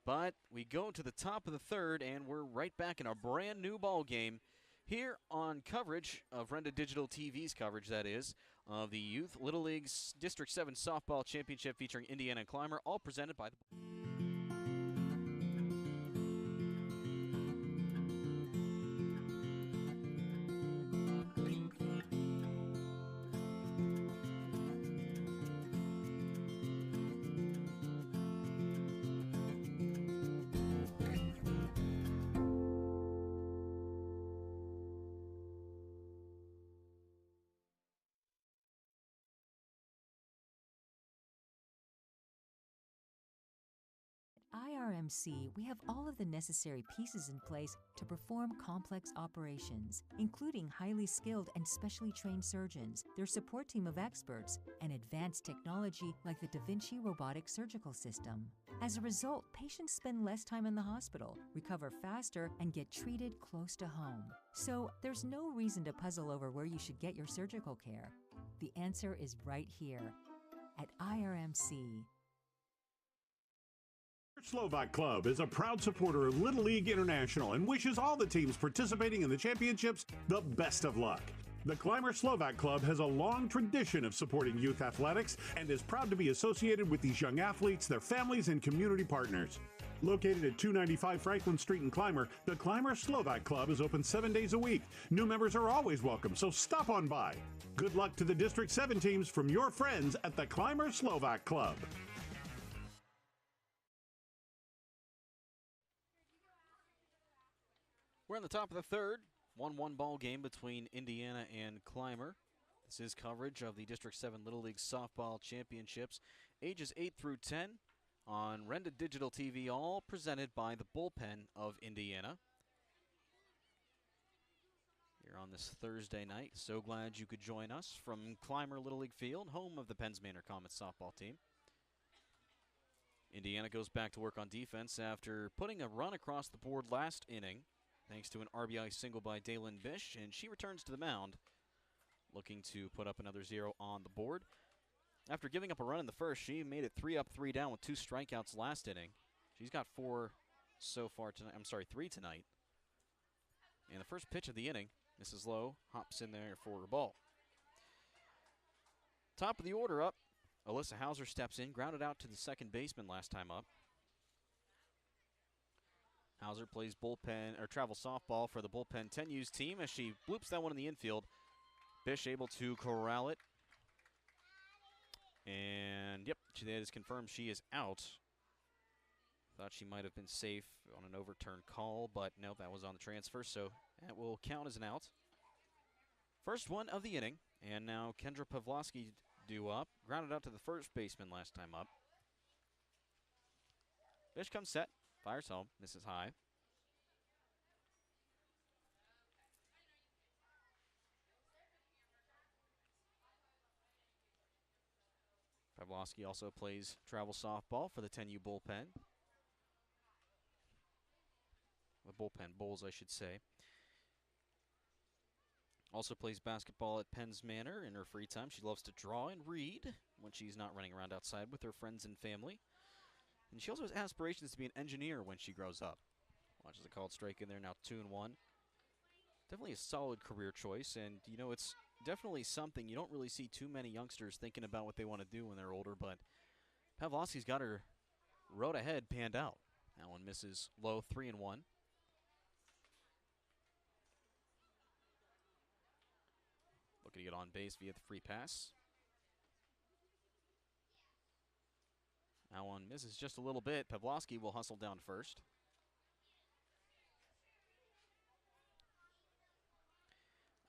but we go to the top of the third, and we're right back in a brand new ball game here on coverage of Renda Digital TV's coverage, that is, of the Youth Little League's District 7 Softball Championship featuring Indiana and Clymer, all presented by the... IRMC, we have all of the necessary pieces in place to perform complex operations, including highly skilled and specially trained surgeons, their support team of experts, and advanced technology like the Da Vinci robotic surgical system. As a result, patients spend less time in the hospital, recover faster, and get treated close to home. So there's no reason to puzzle over where you should get your surgical care. The answer is right here at IRMC. Slovak Club is a proud supporter of Little League International and wishes all the teams participating in the championships the best of luck. The Clymer Slovak Club has a long tradition of supporting youth athletics and is proud to be associated with these young athletes, their families, and community partners. Located at 295 Franklin Street in Clymer, the Clymer Slovak Club is open 7 days a week. New members are always welcome, so stop on by. Good luck to the District 7 teams from your friends at the Clymer Slovak Club. We're on the top of the third. 1-1 ball game between Indiana and Clymer. This is coverage of the District 7 Little League Softball Championships, ages 8 through 10, on Renda Digital TV, all presented by the Bullpen of Indiana. Here on this Thursday night, so glad you could join us from Clymer Little League Field, home of the Penns Manor Comets softball team. Indiana goes back to work on defense after putting a run across the board last inning, thanks to an RBI single by Dalen Bish, and she returns to the mound, looking to put up another 0 on the board. After giving up a run in the first, she made it 3 up, 3 down with 2 strikeouts last inning. She's got 4 so far tonight. 3 tonight. And the first pitch of the inning, Mrs. Lowe hops in there for a ball. Top of the order up, Alyssa Hauser steps in, grounded out to the second baseman last time up. Hauser plays bullpen or travel softball for the bullpen 10U's team as she bloops that one in the infield. Bish able to corral it. And yep, that is confirmed she is out. Thought she might have been safe on an overturned call, but no, that was on the transfer, so that will count as an out. First one of the inning, and now Kendra Pavlovsky due up. Grounded out to the first baseman last time up. Bish comes set. Fires home, misses high. Pavlovsky also plays travel softball for the 10U bullpen. The bullpen Bulls, I should say. Also plays basketball at Penns Manor in her free time. She loves to draw and read when she's not running around outside with her friends and family. And she also has aspirations to be an engineer when she grows up. Watches a called strike in there, now 2-1. Definitely a solid career choice, and you know, it's definitely something you don't really see too many youngsters thinking about what they want to do when they're older, but Pavlovsky's got her road ahead panned out. That one misses low, 3-1. Looking to get on base via the free pass. That one misses just a little bit. Pavlovsky will hustle down first.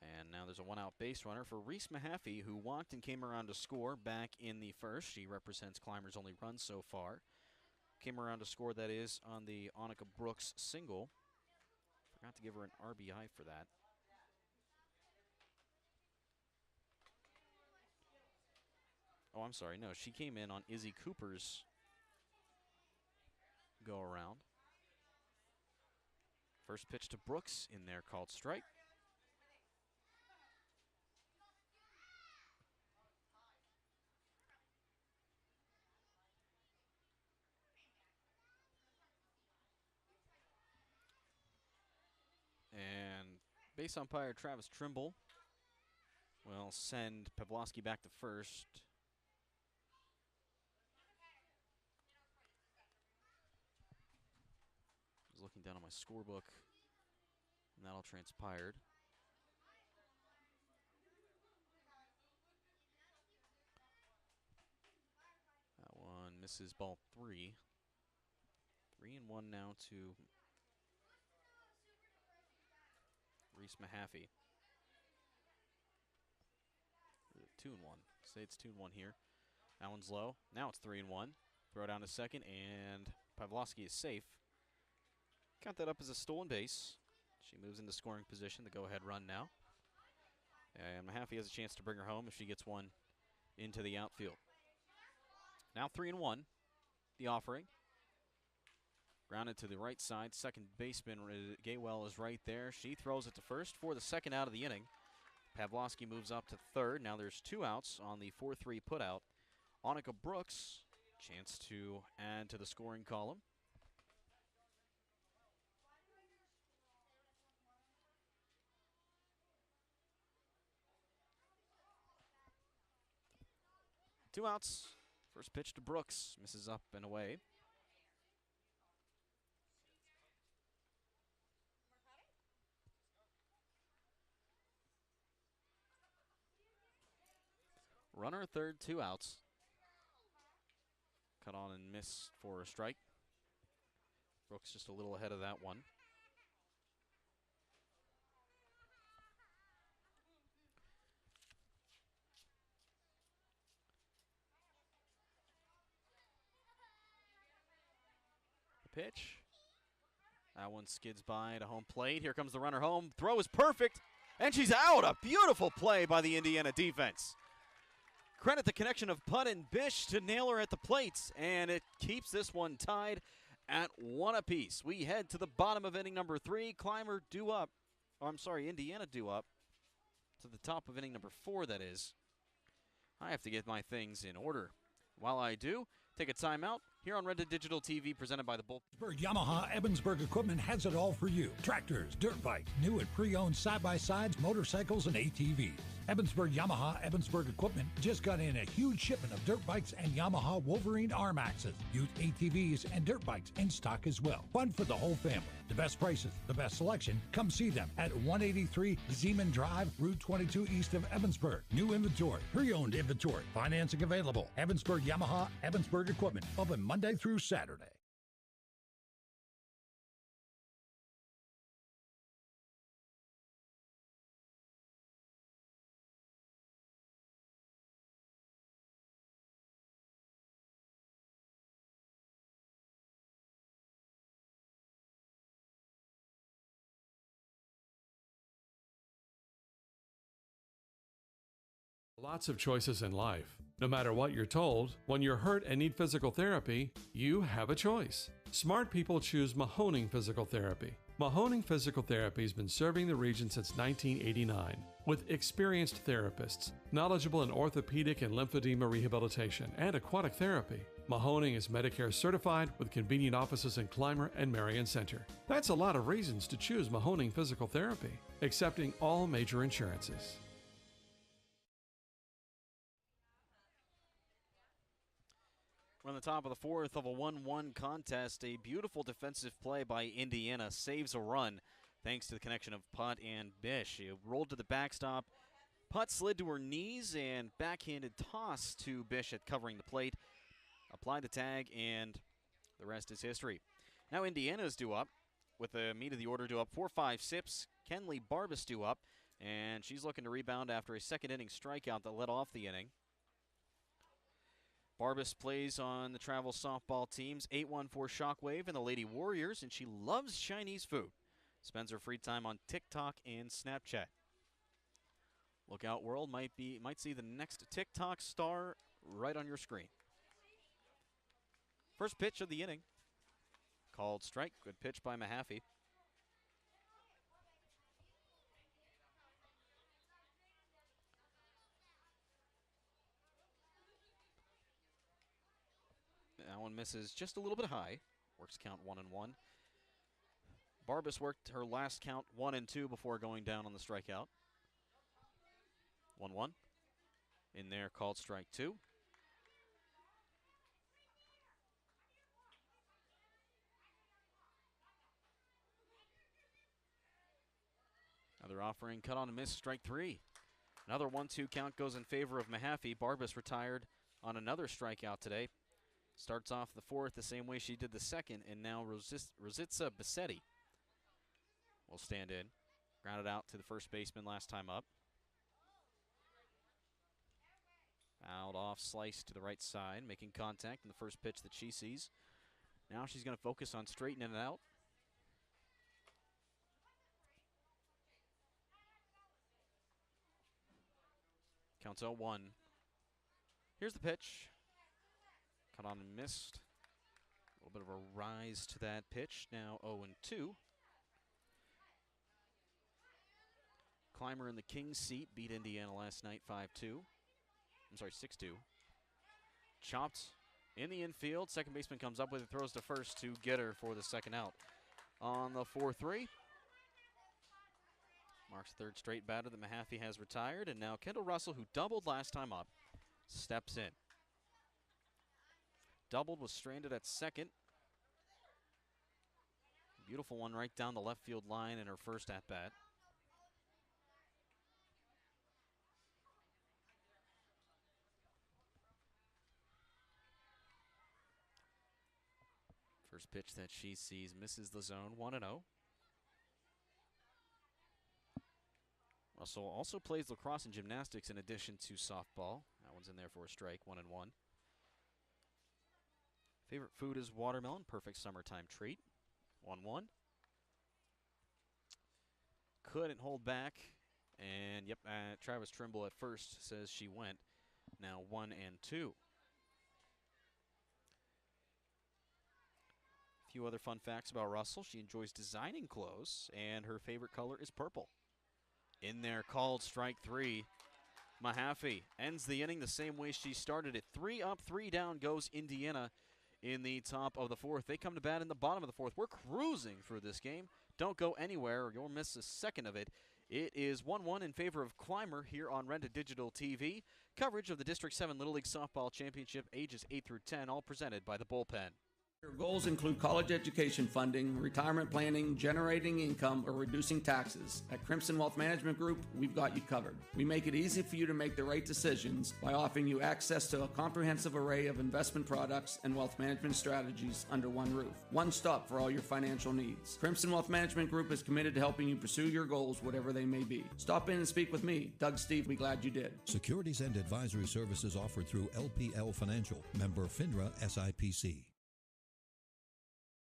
And now there's a one-out base runner for Reese Mahaffey, who walked and came around to score back in the first. She represents Clymer's only run so far. Came around to score, that is, on the Annika Brooks single. Forgot to give her an RBI for that. Oh, I'm sorry. No, she came in on Izzy Cooper's go around. First pitch to Brooks in there, called strike. Base umpire Travis Trimble will send Pavlovsky back to first. I was looking down on my scorebook, and that all transpired. That one misses ball 3. 3-1 now to Reese Mahaffey. 2-1. Say it's 2-1 here. That one's low. Now it's 3-1. Throw down to second, and Pavlovsky is safe. Count that up as a stolen base. She moves into scoring position, the go-ahead run now. And Mahaffey has a chance to bring her home if she gets one into the outfield. Now 3-1, the offering. Grounded to the right side. Second baseman Gaywell is right there. She throws it to first for the second out of the inning. Pavlovsky moves up to third. Now there's 2 outs on the 4-3 putout. Annika Brooks, chance to add to the scoring column. Two outs. First pitch to Brooks. Misses up and away. Runner third, 2 outs. Cut on and miss for a strike. Brooks just a little ahead of that one. Pitch. That one skids by to home plate. Here comes the runner home. Throw is perfect, and she's out. A beautiful play by the Indiana defense. Credit the connection of Putt and Bish to nail her at the plates, and it keeps this one tied at 1 apiece. We head to the bottom of inning number 3. Clymer due up. Oh, I'm sorry, Indiana due up to the top of inning number 4, that is. I have to get my things in order. While I do, take a timeout here on Red Dead Digital TV presented by the Bull. Yamaha Evansburg Equipment has it all for you. Tractors, dirt bikes, new and pre-owned side-by-sides, motorcycles, and ATVs. Yamaha Evansburg Equipment just got in a huge shipment of dirt bikes and Yamaha Wolverine arm axes, used ATVs, and dirt bikes in stock as well. Fun for the whole family. The best prices, the best selection. Come see them at 183 Zeeman Drive, Route 22 east of Evansburg. New inventory, pre-owned inventory, financing available. Yamaha Evansburg Equipment, open Monday through Saturday. Lots of choices in life. No matter what you're told, when you're hurt and need physical therapy, you have a choice. Smart people choose Mahoning Physical Therapy. Mahoning Physical Therapy has been serving the region since 1989 with experienced therapists, knowledgeable in orthopedic and lymphedema rehabilitation and aquatic therapy. Mahoning is Medicare certified with convenient offices in Clymer and Marion Center. That's a lot of reasons to choose Mahoning Physical Therapy, accepting all major insurances. We're on the top of the 4th of a 1-1 contest. A beautiful defensive play by Indiana saves a run thanks to the connection of Putt and Bish. She rolled to the backstop. Putt slid to her knees and backhanded toss to Bish at covering the plate. Applied the tag, and the rest is history. Now Indiana's due up with the meat of the order due up 4-5 sips. Kenley Barbas due up, and she's looking to rebound after a second inning strikeout that led off the inning. Barbas plays on the travel softball teams 814 Shockwave and the Lady Warriors, and she loves Chinese food. Spends her free time on TikTok and Snapchat. Look out, world, might see the next TikTok star right on your screen. First pitch of the inning. Called strike. Good pitch by Mahaffey. That one misses just a little bit high. Works count 1-1. Barbas worked her last count 1 and 2 before going down on the strikeout. 1-1. In there, called strike 2. Another offering, cut on and miss, strike 3. Another 1-2 count goes in favor of Mahaffey. Barbas retired on another strikeout today. Starts off the 4th the same way she did the 2nd, and now Rositza Bassetti will stand in. Grounded out to the first baseman last time up. Fouled off, slice to the right side, making contact in the first pitch that she sees. Now she's going to focus on straightening it out. Counts 0-1. Here's the pitch. Cut on and missed. A little bit of a rise to that pitch. Now 0-2. Clymer in the King's seat beat Indiana last night 5-2. I'm sorry, 6-2. Chopped in the infield. Second baseman comes up with it, throws to first to get her for the second out. On the 4-3. Mark's third straight batter that Mahaffey has retired, and now Kendall Russell, who doubled last time up, steps in. Doubled, was stranded at second. Beautiful one right down the left field line in her first at-bat. First pitch that she sees misses the zone, 1-0. Russell also plays lacrosse and gymnastics in addition to softball. That one's in there for a strike, 1-1. Favorite food is watermelon, perfect summertime treat, 1-1. Couldn't hold back, and yep, Travis Trimble at first says she went. Now 1-2. A few other fun facts about Russell. She enjoys designing clothes, and her favorite color is purple. In there, called strike 3. Mahaffey ends the inning the same way she started it. 3 up, 3 down goes Indiana in the top of the 4th. They come to bat in the bottom of the 4th. We're cruising through this game. Don't go anywhere or you'll miss a second of it. It is 1-1 in favor of Clymer here on Rented Digital TV. Coverage of the District 7 Little League Softball Championship, ages 8 through 10, all presented by the Bullpen. Your goals include college education funding, retirement planning, generating income, or reducing taxes. At Crimson Wealth Management Group, we've got you covered. We make it easy for you to make the right decisions by offering you access to a comprehensive array of investment products and wealth management strategies under one roof. One stop for all your financial needs. Crimson Wealth Management Group is committed to helping you pursue your goals, whatever they may be. Stop in and speak with me, Doug Steve. We're glad you did. Securities and advisory services offered through LPL Financial, member FINRA SIPC.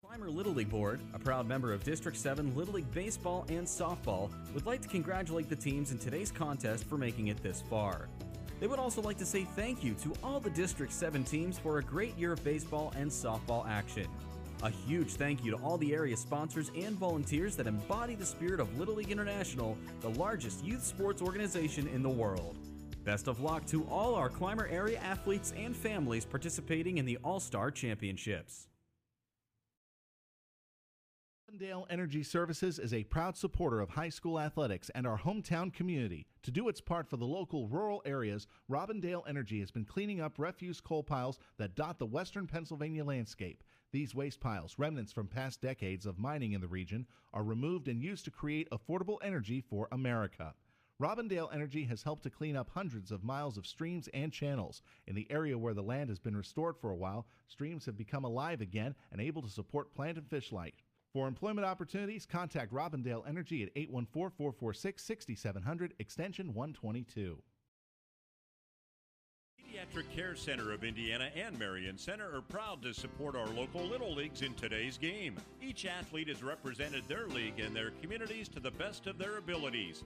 Clymer Little League Board, a proud member of District 7 Little League Baseball and Softball, would like to congratulate the teams in today's contest for making it this far. They would also like to say thank you to all the District 7 teams for a great year of baseball and softball action. A huge thank you to all the area sponsors and volunteers that embody the spirit of Little League International, the largest youth sports organization in the world. Best of luck to all our Clymer area athletes and families participating in the All-Star Championships. Robindale Energy Services is a proud supporter of high school athletics and our hometown community. To do its part for the local rural areas, Robindale Energy has been cleaning up refuse coal piles that dot the western Pennsylvania landscape. These waste piles, remnants from past decades of mining in the region, are removed and used to create affordable energy for America. Robindale Energy has helped to clean up hundreds of miles of streams and channels. In the area where the land has been restored for a while, streams have become alive again and able to support plant and fish life. For employment opportunities, contact Robindale Energy at 814-446-6700, extension 122. Pediatric Care Center of Indiana and Marion Center are proud to support our local Little Leagues in today's game. Each athlete has represented their league and their communities to the best of their abilities.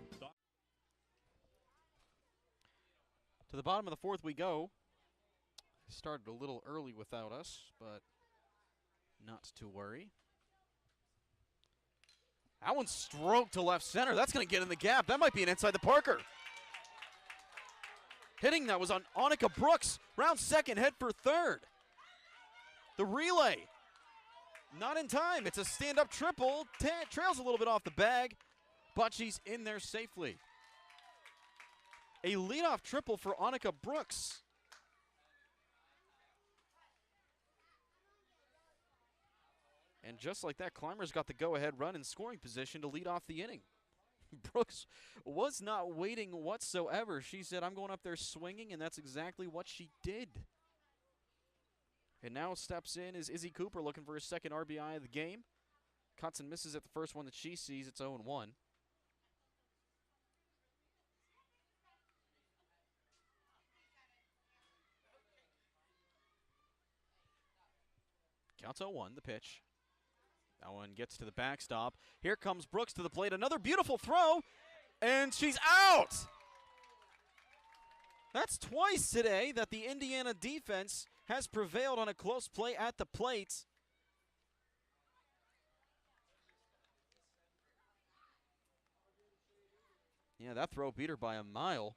To the bottom of the 4th we go. Started a little early without us, but not to worry. That one's stroked to left center. That's going to get in the gap. That might be an inside the Parker. Hitting that was on Annika Brooks. Round second, head for third. The relay. Not in time. It's a stand-up triple. Trails a little bit off the bag, but she's in there safely. A leadoff triple for Annika Brooks. And just like that, Clymer's got the go-ahead run in scoring position to lead off the inning. Brooks was not waiting whatsoever. She said, I'm going up there swinging, and that's exactly what she did. And now steps in is Izzy Cooper looking for his second RBI of the game. Cuts and misses at the first one that she sees. It's 0-1. Counts 0-1, the pitch. That one gets to the backstop. Here comes Brooks to the plate. Another beautiful throw, and she's out! That's twice today that the Indiana defense has prevailed on a close play at the plate. Yeah, that throw beat her by a mile.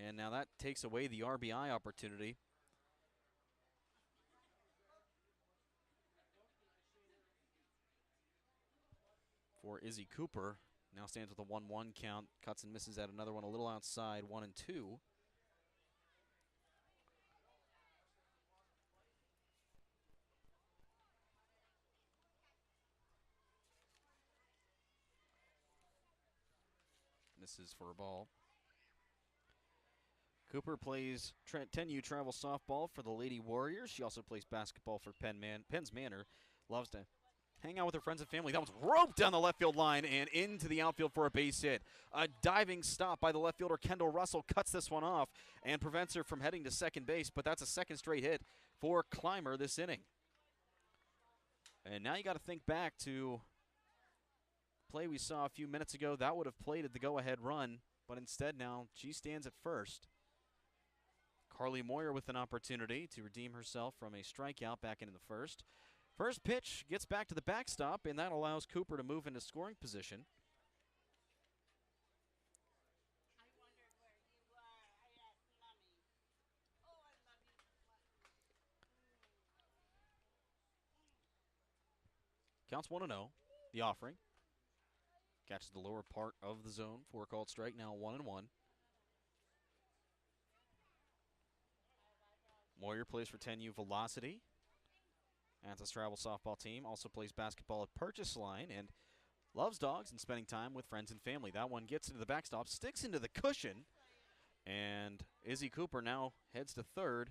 And now that takes away the RBI opportunity. For Izzy Cooper. Now stands with a 1-1 count. Cuts and misses at another one a little outside, 1-2. Misses for a ball. Cooper plays 10U travel softball for the Lady Warriors. She also plays basketball for Penn's Manor. Loves to hang out with her friends and family. That one's roped down the left field line and into the outfield for a base hit. A diving stop by the left fielder Kendall Russell cuts this one off and prevents her from heading to second base, but that's a second straight hit for Clymer this inning. And now you got to think back to play we saw a few minutes ago. That would have played at the go-ahead run, but instead now she stands at first. Carly Moyer with an opportunity to redeem herself from a strikeout back into the first. First pitch gets back to the backstop, and that allows Cooper to move into scoring position. Counts 1-0. The offering. Catches the lower part of the zone for a called strike. Now 1-1. Moyer plays for 10U Velocity. Anthos travel softball team. Also plays basketball at Purchase Line and loves dogs and spending time with friends and family. That one gets into the backstop, sticks into the cushion, and Izzy Cooper now heads to third.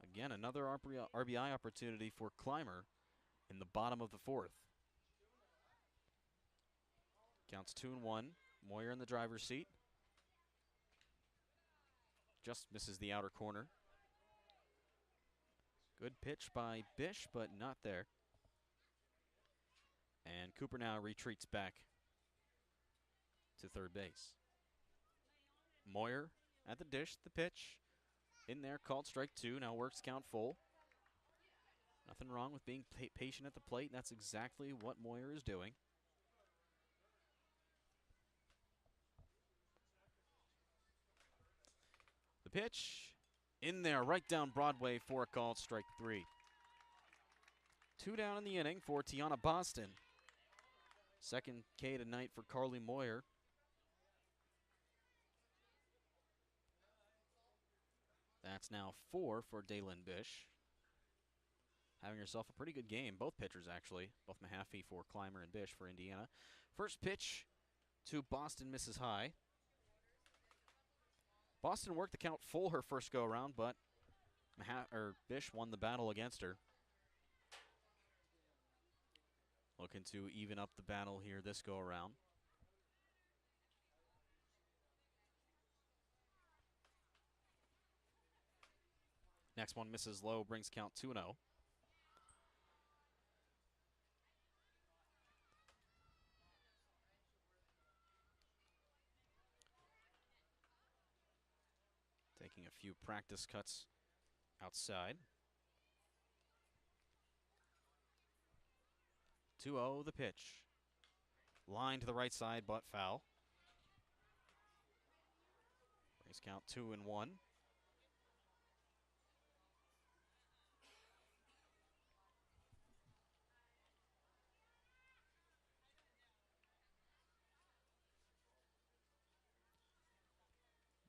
Again, another RBI opportunity for Clymer in the bottom of the fourth. Counts 2-1. Moyer in the driver's seat. Just misses the outer corner. Good pitch by Bish, but not there. And Cooper now retreats back to third base. Moyer at the dish, the pitch. In there, called strike 2. Now works count full. Nothing wrong with being patient at the plate, and that's exactly what Moyer is doing. The pitch. In there, right down Broadway for a called strike 3. 2 down in the inning for Tiana Boston. Second K tonight for Carly Moyer. That's now 4 for Daylin Bish. Having herself a pretty good game. Both pitchers, actually. Both Mahaffey for Clymer and Bish for Indiana. First pitch to Boston misses high. Boston worked the count full her first go-around, but Bish won the battle against her. Looking to even up the battle here this go-around. Next one misses low, brings count 2-0. Taking a few practice cuts outside. 2-0 the pitch. Line to the right side, but foul. Brings count 2-1.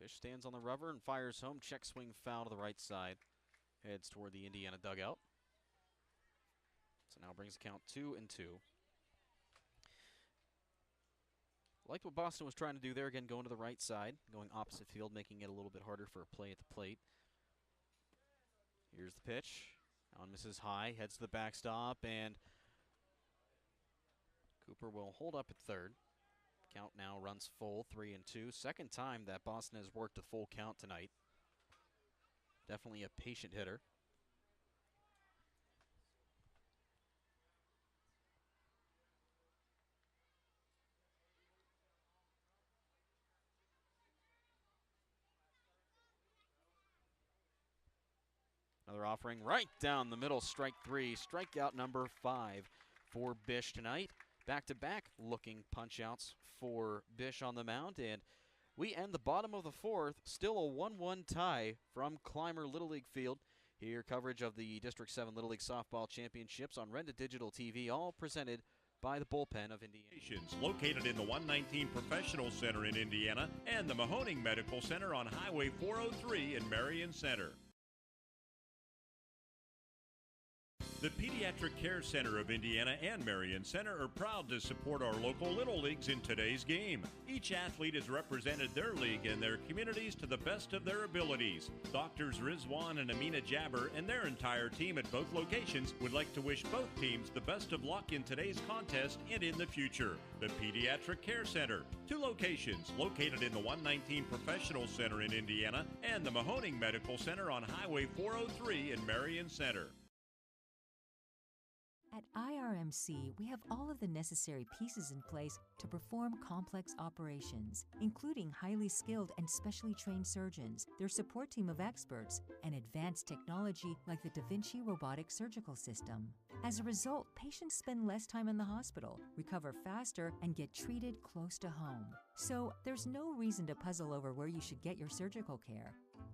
Bish stands on the rubber and fires home. Check swing foul to the right side. Heads toward the Indiana dugout. So now brings the count 2-2. Liked what Boston was trying to do there. Again, going to the right side, going opposite field, making it a little bit harder for a play at the plate. Here's the pitch. On misses high, heads to the backstop, and Cooper will hold up at third. Count now runs full, 3-2. Second time that Boston has worked a full count tonight. Definitely a patient hitter. Another offering right down the middle, strike three. Strikeout number 5 for Bish tonight. Back-to-back looking punch-outs for Bish on the mound, and we end the bottom of the fourth, still a 1-1 tie from Clymer Little League Field. Here, coverage of the District 7 Little League Softball Championships on Renda Digital TV, all presented by the Bullpen of Indiana. Located in the 119 Professional Center in Indiana and the Mahoning Medical Center on Highway 403 in Marion Center. The Pediatric Care Center of Indiana and Marion Center are proud to support our local Little Leagues in today's game. Each athlete has represented their league and their communities to the best of their abilities. Doctors Rizwan and Amina Jabber and their entire team at both locations would like to wish both teams the best of luck in today's contest and in the future. The Pediatric Care Center, 2 locations located in the 119 Professional Center in Indiana and the Mahoning Medical Center on Highway 403 in Marion Center. At IRMC, we have all of the necessary pieces in place to perform complex operations, including highly skilled and specially trained surgeons, their support team of experts, and advanced technology like the Da Vinci robotic surgical system. As a result, patients spend less time in the hospital, recover faster, and get treated close to home. So there's no reason to puzzle over where you should get your surgical care.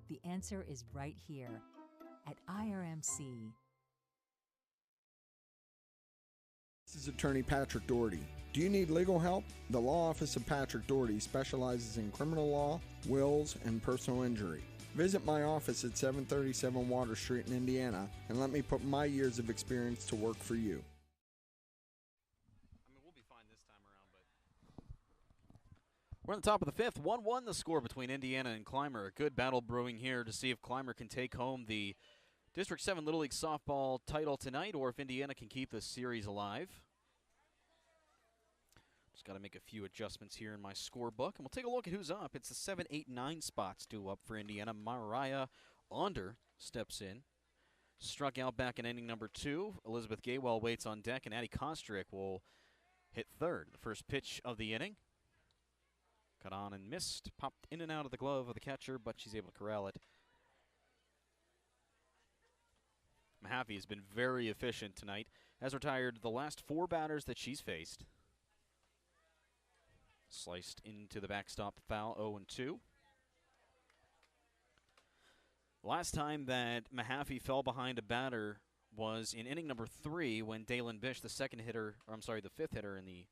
The answer is right here at IRMC. This is Attorney Patrick Doherty. Do you need legal help? The Law Office of Patrick Doherty specializes in criminal law, wills, and personal injury. Visit my office at 737 Water Street in Indiana and let me put my years of experience to work for you. We'll be fine this time around, but we're on the top of the fifth. 1-1 the score between Indiana and Clymer. A good battle brewing here to see if Clymer can take home the District 7 Little League Softball title tonight, or if Indiana can keep the series alive. Just got to make a few adjustments here in my scorebook, and we'll take a look at who's up. It's the 7, 8, 9 spots due up for Indiana. Mariah Onder steps in. Struck out back in inning number 2. Elizabeth Gaywell waits on deck, and Addie Kostrick will hit third. The first pitch of the inning. Cut on and missed. Popped in and out of the glove of the catcher, but she's able to corral it. Mahaffey has been very efficient tonight. Has retired the last 4 batters that she's faced. Sliced into the backstop foul, 0-2. Last time that Mahaffey fell behind a batter was in inning number 3 when Dalen Bish, the fifth hitter in the,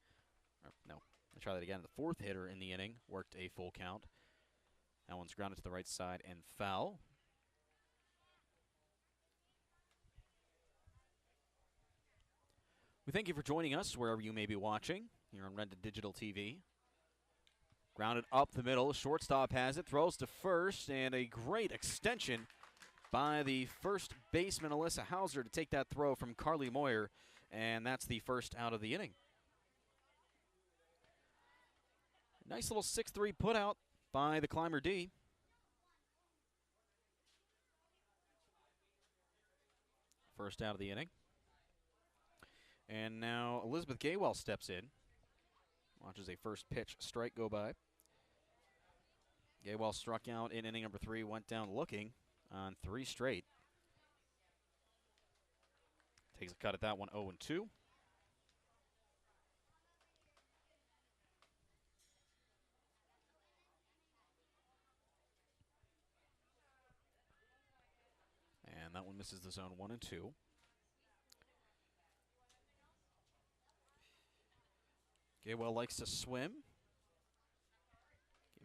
the 4th hitter in the inning, worked a full count. That one's grounded to the right side and foul. We thank you for joining us wherever you may be watching here on Renda Digital TV. Grounded up the middle, shortstop has it, throws to first, and a great extension by the first baseman, Alyssa Hauser, to take that throw from Carly Moyer, and that's the first out of the inning. Nice little 6-3 put out by the Clymer D. First out of the inning. And now Elizabeth Gaywell steps in. Watches a first pitch strike go by. Gaywell struck out in inning number 3, went down looking on 3 straight. Takes a cut at that one, 0-2. And that one misses the zone, 1-2. Gaywell likes to swim.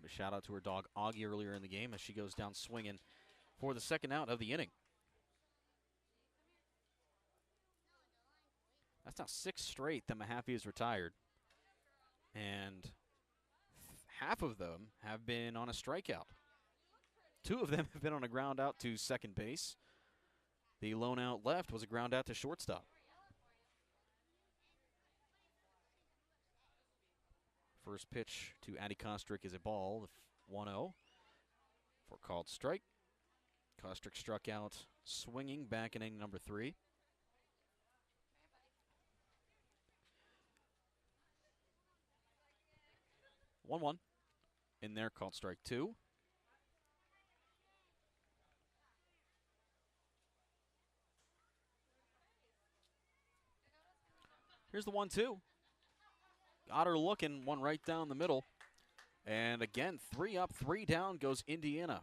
A shout out to her dog Augie earlier in the game as she goes down swinging for the second out of the inning. That's now 6 straight that Mahaffey has retired. And half of them have been on a strikeout. 2 of them have been on a ground out to second base. The lone out left was a ground out to shortstop. First pitch to Addie Kostrick is a ball, 1-0 for called strike. Kostrick struck out swinging back in inning number 3. One in there, called strike 2. Here's the 1-2. Got her looking, one right down the middle. And again, 3 up, 3 down goes Indiana.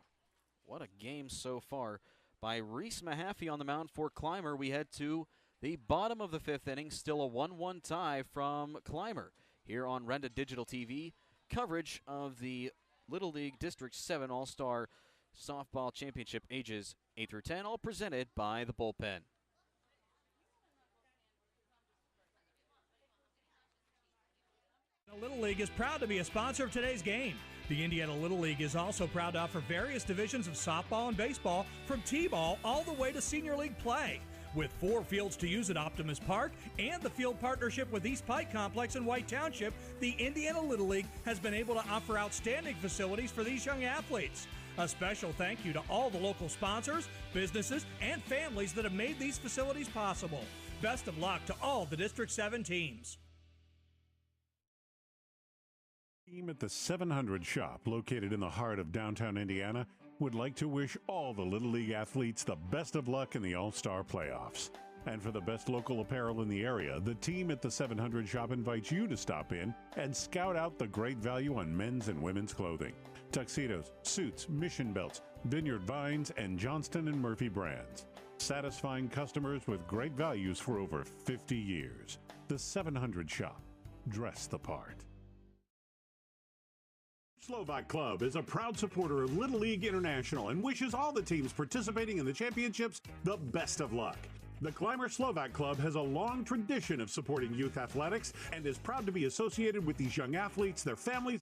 What a game so far by Reese Mahaffey on the mound for Clymer. We head to the bottom of the 5th inning, still a 1-1 tie from Clymer. Here on Renda Digital TV, coverage of the Little League District 7 All-Star Softball Championship ages 8 through 10, all presented by the Bullpen. The Little League is proud to be a sponsor of today's game. The Indiana Little League is also proud to offer various divisions of softball and baseball from T-ball all the way to senior league play. With 4 fields to use at Optimus Park and the field partnership with East Pike Complex in White Township, the Indiana Little League has been able to offer outstanding facilities for these young athletes. A special thank you to all the local sponsors, businesses, and families that have made these facilities possible. Best of luck to all the District 7 teams. Team at the 700 shop, located in the heart of downtown Indiana, would like to wish all the Little League athletes the best of luck in the All-Star playoffs. And for the best local apparel in the area, the team at the 700 shop invites you to stop in and scout out the great value on men's and women's clothing. Tuxedos, suits, mission belts, Vineyard Vines, and Johnston & Murphy brands. Satisfying customers with great values for over 50 years. The 700 shop. Dress the part. Slovak Club is a proud supporter of Little League International and wishes all the teams participating in the championships the best of luck. The Clymer Slovak Club has a long tradition of supporting youth athletics and is proud to be associated with these young athletes, their families,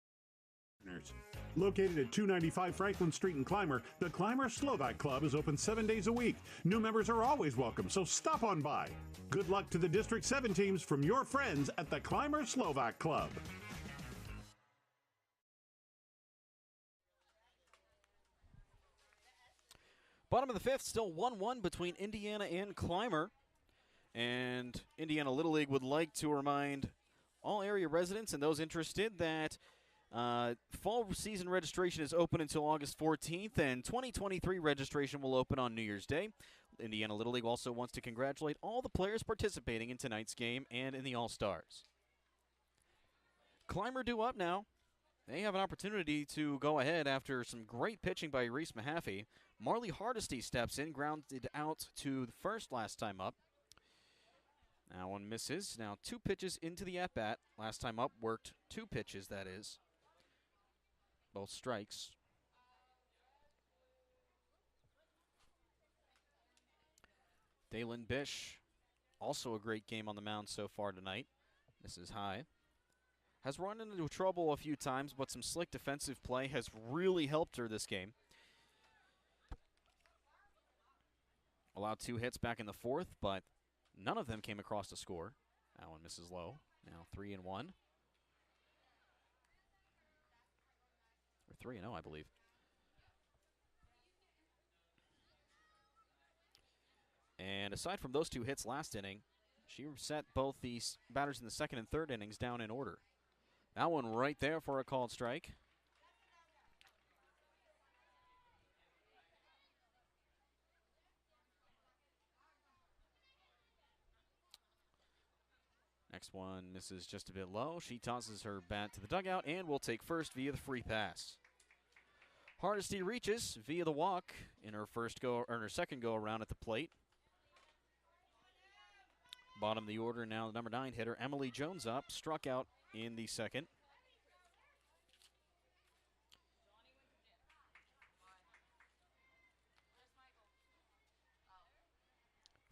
and partners. Located at 295 Franklin Street in Clymer, the Clymer Slovak Club is open 7 days a week. New members are always welcome, so stop on by. Good luck to the District 7 teams from your friends at the Clymer Slovak Club. Bottom of the 5th, still 1-1 between Indiana and Clymer. And Indiana Little League would like to remind all area residents and those interested that fall season registration is open until August 14th, and 2023 registration will open on New Year's Day. Indiana Little League also wants to congratulate all the players participating in tonight's game and in the All-Stars. Clymer due up now. They have an opportunity to go ahead after some great pitching by Reese Mahaffey. Marley Hardesty steps in, grounded out to the first last time up. Now one misses. Now 2 pitches into the at-bat. Last time up worked 2 pitches, that is. Both strikes. Dalen Bish, also a great game on the mound so far tonight. This is high. Has run into trouble a few times, but some slick defensive play has really helped her this game. Allowed 2 hits back in the 4th, but none of them came across to score. That one misses low. Now 3-1. Or 3-0, I believe. And aside from those 2 hits last inning, she set both the batters in the 2nd and 3rd innings down in order. That one right there for a called strike. Next one misses just a bit low. She tosses her bat to the dugout and will take first via the free pass. Hardesty reaches via the walk in her second go around at the plate. Bottom of the order now, the number 9 hitter Emily Jones up, struck out in the 2nd.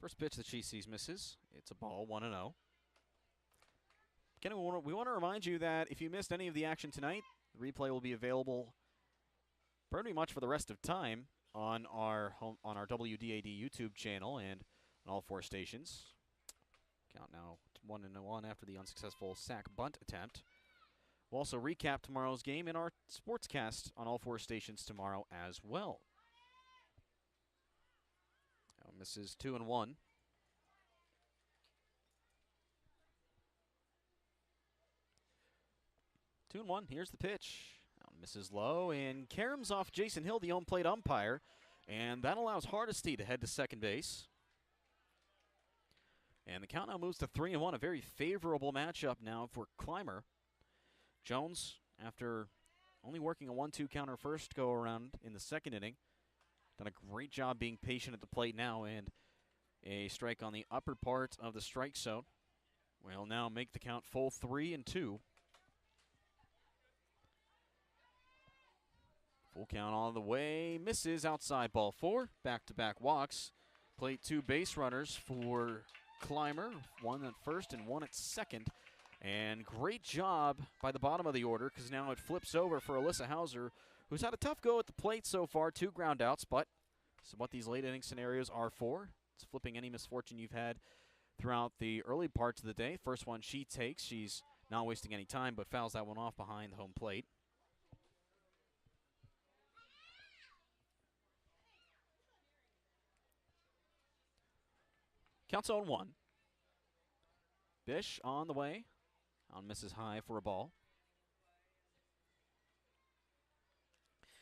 First pitch that she sees misses. It's a ball, 1-0. Again, we want to remind you that if you missed any of the action tonight, the replay will be available pretty much for the rest of time on our WDAD YouTube channel and on all 4 stations. Count now 1-1 after the unsuccessful sack bunt attempt. We'll also recap tomorrow's game in our sportscast on all 4 stations tomorrow as well. Now misses 2-1. 2-1. Here's the pitch. Misses low, and caroms off Jason Hill, the home plate umpire, and that allows Hardesty to head to second base. And the count now moves to 3-1, a very favorable matchup now for Clymer. Jones, after only working a 1-2 counter first go-around in the second inning, done a great job being patient at the plate now, and a strike on the upper part of the strike zone will now make the count full 3-2. Full count all the way, misses outside, ball 4, back-to-back walks. Plate 2 base runners for Clymer, 1 at first and 1 at second. And great job by the bottom of the order, because now it flips over for Alyssa Hauser, who's had a tough go at the plate so far, 2 ground outs, but this is what these late inning scenarios are for. It's flipping any misfortune you've had throughout the early parts of the day. First one she takes, she's not wasting any time, but fouls that one off behind the home plate. Counts 0-1. Bish on the way. On misses high for a ball.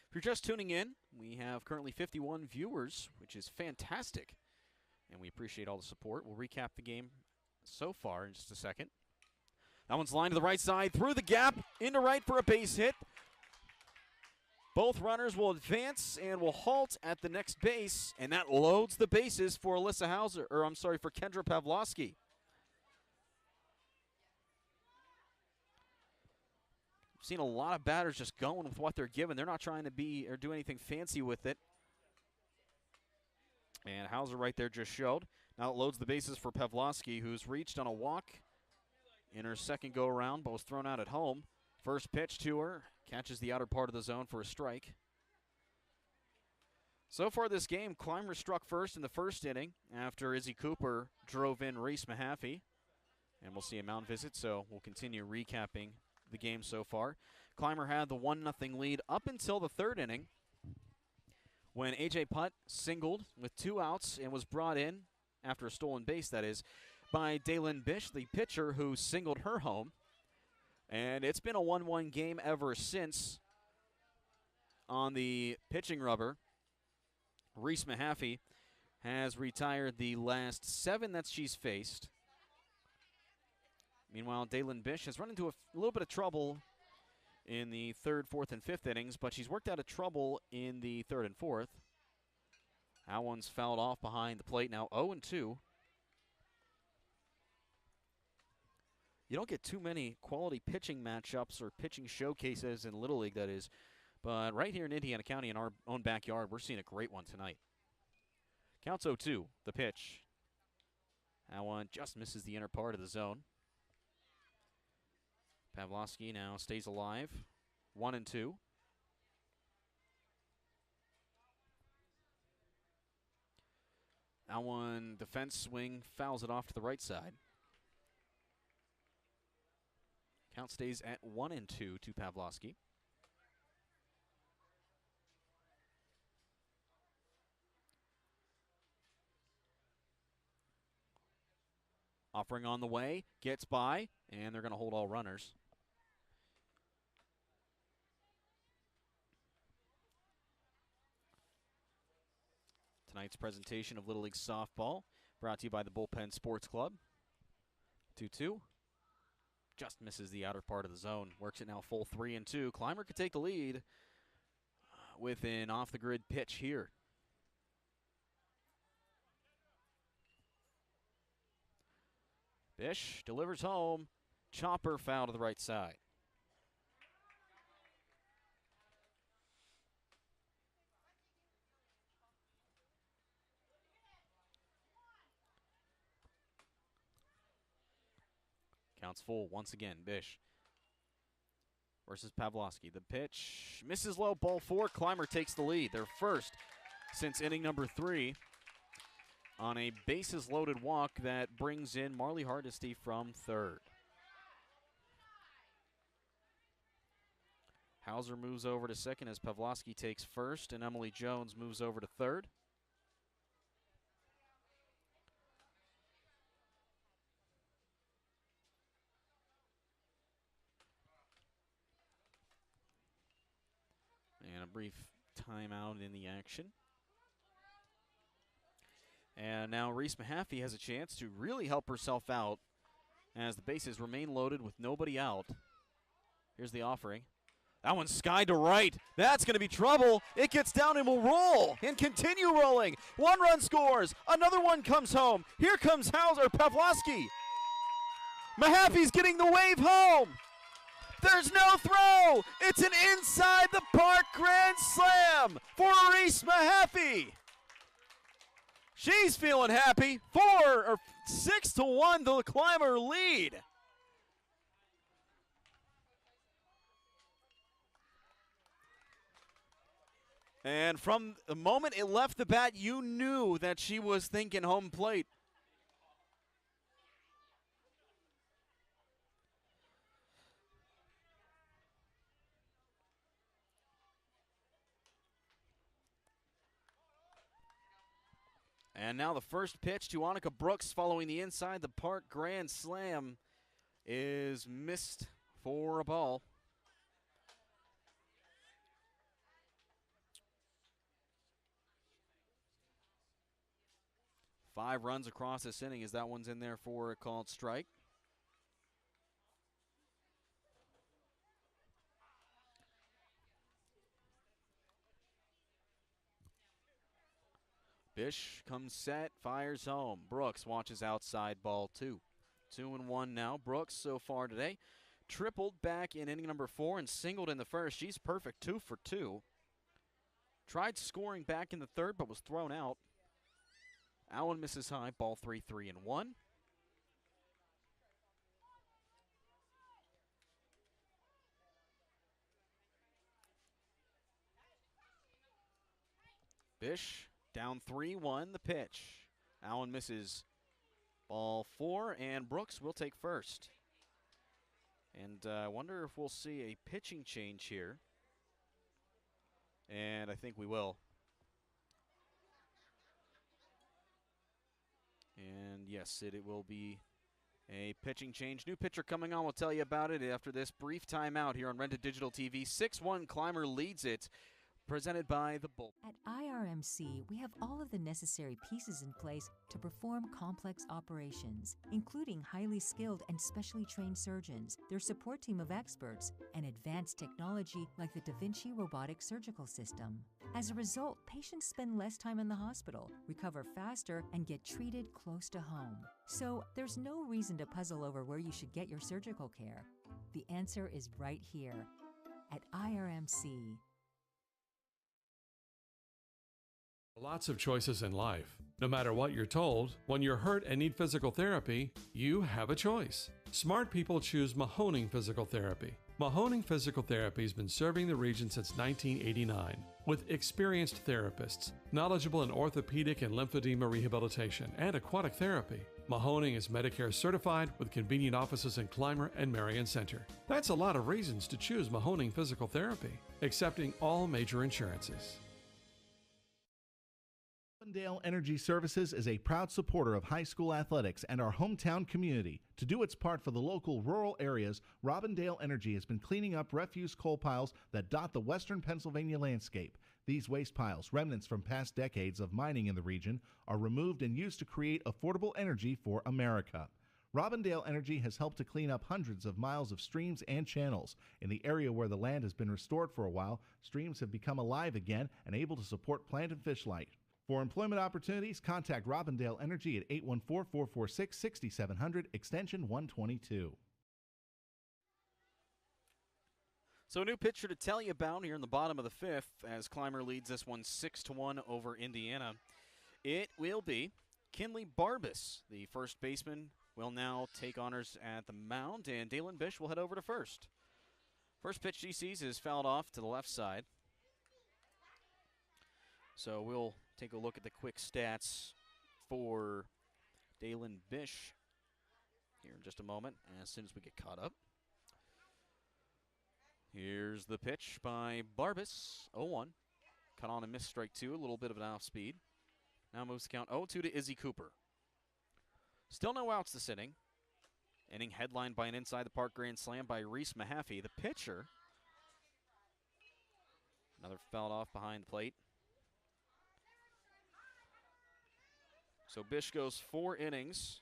If you're just tuning in, we have currently 51 viewers, which is fantastic. And we appreciate all the support. We'll recap the game so far in just a second. That one's lined to the right side, through the gap, into right for a base hit. Both runners will advance and will halt at the next base, and that loads the bases for Alyssa Hauser, or I'm sorry, for Kendra Pavlovsky. I've seen a lot of batters just going with what they're given. They're not trying to be or do anything fancy with it. And Hauser right there just showed. Now it loads the bases for Pavlovsky, who's reached on a walk in her second go-around, but was thrown out at home. First pitch to her, catches the outer part of the zone for a strike. So far this game, Clymer struck first in the first inning after Izzy Cooper drove in Reese Mahaffey. And we'll see a mound visit, so we'll continue recapping the game so far. Clymer had the 1-0 lead up until the third inning when A.J. Putt singled with 2 outs and was brought in, after a stolen base that is, by Daylin Bish, the pitcher who singled her home. And it's been a 1-1 game ever since. On the pitching rubber, Reese Mahaffey has retired the last 7 that she's faced. Meanwhile, Daylin Bish has run into a little bit of trouble in the 3rd, 4th, and 5th innings, but she's worked out of trouble in the 3rd and 4th. That one's fouled off behind the plate, now 0-2. You don't get too many quality pitching matchups or pitching showcases in Little League, that is. But right here in Indiana County, in our own backyard, we're seeing a great one tonight. Counts 0-2, the pitch. That one just misses the inner part of the zone. Pavlovsky now stays alive, 1-2. That one, defense swing, fouls it off to the right side. Count stays at 1-2 to Pavlovsky. Offering on the way, gets by, and they're going to hold all runners. Tonight's presentation of Little League Softball brought to you by the Bullpen Sports Club. 2-2. Just misses the outer part of the zone. Works it now full 3-2. Clymer could take the lead with an off-the-grid pitch here. Bish delivers home. Chopper foul to the right side. Counts full once again. Bish versus Pavlovsky. The pitch misses low, ball 4. Clymer takes the lead. Their first since inning number 3 on a bases-loaded walk that brings in Marley Hardesty from third. Hauser moves over to second as Pavlovsky takes first, and Emily Jones moves over to third. And a brief timeout in the action. And now Reese Mahaffey has a chance to really help herself out as the bases remain loaded with nobody out. Here's the offering. That one's skied to right. That's going to be trouble. It gets down and will roll and continue rolling. 1 run scores. Another one comes home. Here comes Pavlovsky. Mahaffey's getting the wave home. There's no throw. It's an inside the park grand slam for Reese Mahaffey. She's feeling happy. 6-1 the Clymer lead. And from the moment it left the bat, you knew that she was thinking home plate. And now the first pitch to Annika Brooks following the inside the park grand slam is missed for a ball. Five runs across this inning as that one's in there for a called strike. Bish comes set, fires home. Brooks watches outside, ball 2. 2-1 now. Brooks so far today tripled back in inning number 4 and singled in the first. She's perfect, 2 for 2. Tried scoring back in the third but was thrown out. Allen misses high, ball 3, 3-1. Bish down 3-1, the pitch. Allen misses ball 4, and Brooks will take first. And I wonder if we'll see a pitching change here. And I think we will. And yes, it will be a pitching change. New pitcher coming on. We'll tell you about it after this brief timeout here on Rented Digital TV. 6-1, Clymer leads it. Presented by the Bull. At IRMC, we have all of the necessary pieces in place to perform complex operations, including highly skilled and specially trained surgeons, their support team of experts, and advanced technology like the Da Vinci robotic surgical system. As a result, patients spend less time in the hospital, recover faster, and get treated close to home. So there's no reason to puzzle over where you should get your surgical care. The answer is right here at IRMC. Lots of choices in life. No matter what you're told, when you're hurt and need physical therapy, you have a choice. Smart people choose Mahoning Physical Therapy. Mahoning Physical Therapy has been serving the region since 1989 with experienced therapists, knowledgeable in orthopedic and lymphedema rehabilitation and aquatic therapy. Mahoning is Medicare certified with convenient offices in Clymer and Marion Center. That's a lot of reasons to choose Mahoning Physical Therapy, accepting all major insurances. Robindale Energy Services is a proud supporter of high school athletics and our hometown community. To do its part for the local rural areas, Robindale Energy has been cleaning up refuse coal piles that dot the western Pennsylvania landscape. These waste piles, remnants from past decades of mining in the region, are removed and used to create affordable energy for America. Robindale Energy has helped to clean up hundreds of miles of streams and channels. In the area where the land has been restored for a while, streams have become alive again and able to support plant and fish life. For employment opportunities, contact Robindale Energy at 814-446-6700, extension 122. So a new pitcher to tell you about here in the bottom of the fifth as Clymer leads this one 6-1 over Indiana. It will be Kinley Barbas, the first baseman will now take honors at the mound, and Dalen Bish will head over to first. First pitch she sees is fouled off to the left side. So we'll take a look at the quick stats for Dalen Bish here in just a moment, as soon as we get caught up. Here's the pitch by Barbas, 0-1. Cut on and miss, strike two, a little bit of an off speed. Now moves the count 0-2 to Izzy Cooper. Still no outs this inning. Inning headlined by an inside the park grand slam by Reese Mahaffey. The pitcher, another fouled off behind the plate. So Bish goes 4 innings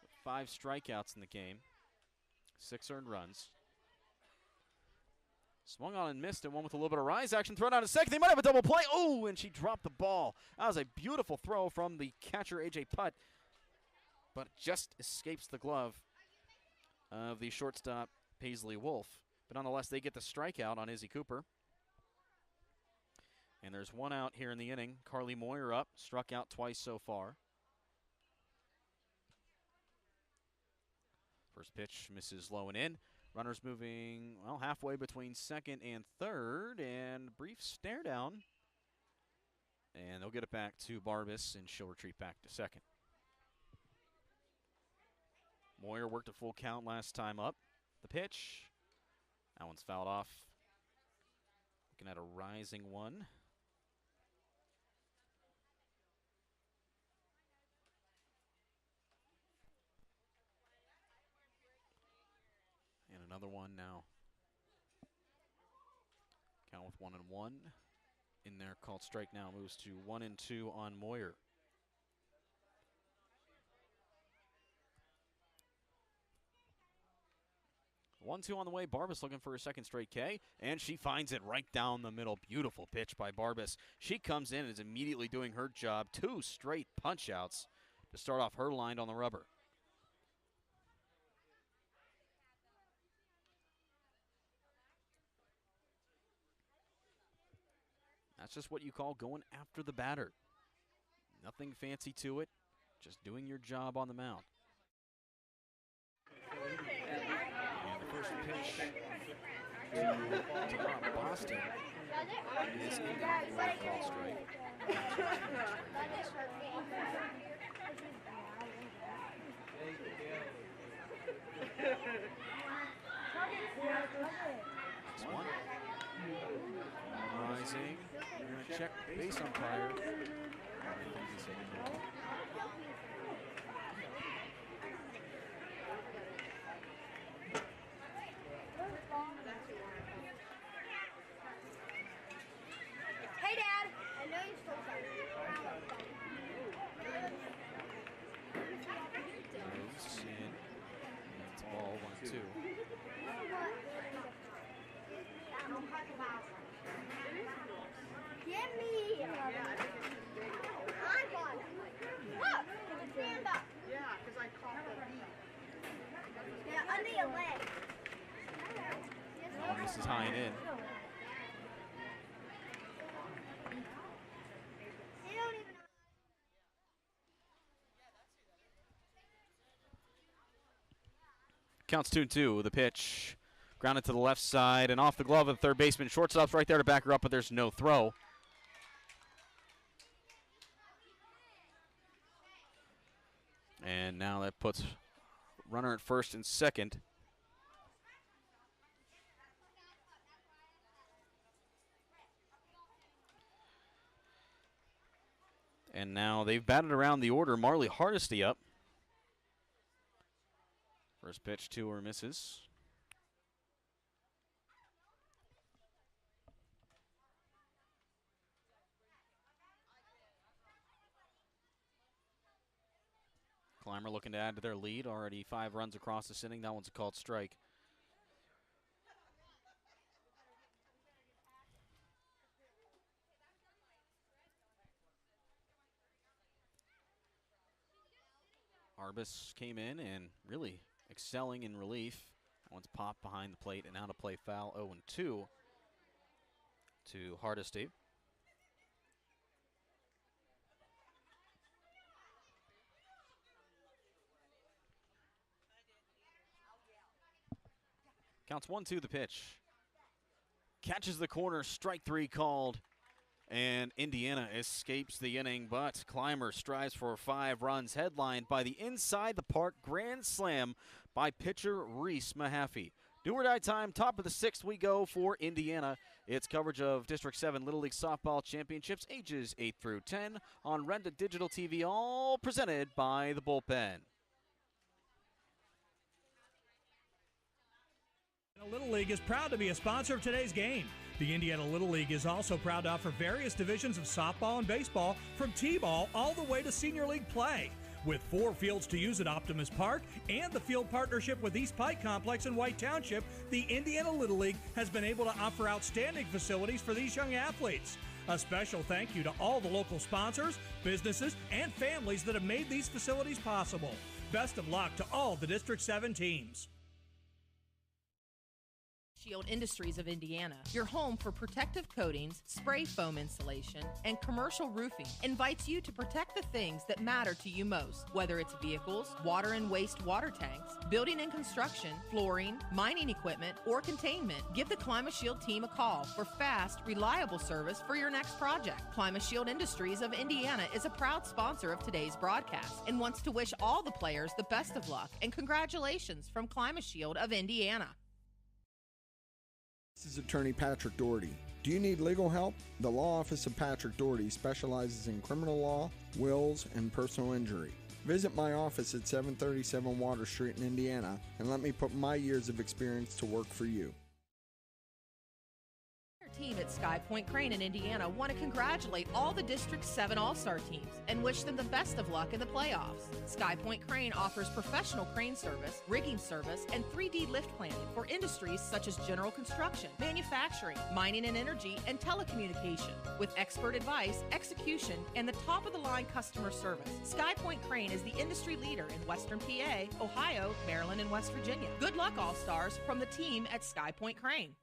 with 5 strikeouts in the game, 6 earned runs. Swung on and missed, and one with a little bit of rise action. Thrown out to second. They might have a double play. Oh, and she dropped the ball. That was a beautiful throw from the catcher, A.J. Putt, but it just escapes the glove of the shortstop, Paisley Wolf. But nonetheless, they get the strikeout on Izzy Cooper. And there's 1 out here in the inning. Carly Moyer up, struck out twice so far. First pitch misses low and in. Runners moving, well, halfway between second and third, and brief stare down. And they'll get it back to Barbas, and she'll retreat back to second. Moyer worked a full count last time up. The pitch, that one's fouled off. Looking at a rising one. And another one now. Count with 1-1 in there, called strike now. Moves to 1-2 on Moyer. One-two on the way. Barbas looking for her second straight K, and she finds it right down the middle. Beautiful pitch by Barbas. She comes in and is immediately doing her job. 2 straight punch-outs to start off her line on the rubber. That's just what you call going after the batter. Nothing fancy to it, just doing your job on the mound. And the first pitch to Tom Boston is in there for a called strike. This one. Rising. We're going to check base umpire. Hey, Dad. I know you stole something. Moves in. It's ball 1-2. Give me. I got it. Look, stand up. Yeah, because I caught the beat. Yeah, under your leg. Oh, this is high and in. They don't even. Counts 2-2. The pitch grounded to the left side and off the glove of the third baseman. Shortstop's right there to back her up, but there's no throw. And now that puts runner at first and second. And now they've batted around the order. Marley Hardesty up. First pitch to her misses. Clymer looking to add to their lead. Already 5 runs across this inning. That one's a called strike. Arbus came in and really excelling in relief. That one's popped behind the plate and out of play foul. 0-2 to Hardesty. Counts 1-2 the pitch. Catches the corner, strike 3 called. And Indiana escapes the inning, but Clymer strives for 5 runs, headlined by the inside the park grand slam by pitcher Reese Mahaffey. Do or die time, top of the 6th we go for Indiana. It's coverage of District 7 Little League Softball Championships, ages 8 through 10, on Renda Digital TV, all presented by the Bullpen. Little League is proud to be a sponsor of today's game. The Indiana Little League is also proud to offer various divisions of softball and baseball, from T-ball all the way to senior league play. With 4 fields to use at Optimus Park and the field partnership with East Pike Complex in White Township, the Indiana Little League has been able to offer outstanding facilities for these young athletes. A special thank you to all the local sponsors, businesses, and families that have made these facilities possible. Best of luck to all the District 7 teams. Shield Industries of Indiana, your home for protective coatings, spray foam insulation, and commercial roofing, invites you to protect the things that matter to you most, whether it's vehicles, water and waste water tanks, building and construction, flooring, mining equipment, or containment. Give the Clymer Shield team a call for fast, reliable service for your next project. Clymer Shield Industries of Indiana is a proud sponsor of today's broadcast and wants to wish all the players the best of luck and congratulations from Clymer Shield of Indiana. This is Attorney Patrick Doherty. Do you need legal help? The Law Office of Patrick Doherty specializes in criminal law, wills, and personal injury. Visit my office at 737 Water Street in Indiana and let me put my years of experience to work for you. Team at Sky Point Crane in Indiana want to congratulate all the District 7 All-Star teams and wish them the best of luck in the playoffs. Sky Point Crane offers professional crane service, rigging service, and 3D lift planning for industries such as general construction, manufacturing, mining and energy, and telecommunication. With expert advice, execution, and the top-of-the-line customer service, Sky Point Crane is the industry leader in Western PA, Ohio, Maryland, and West Virginia. Good luck, All-Stars, from the team at Sky Point Crane.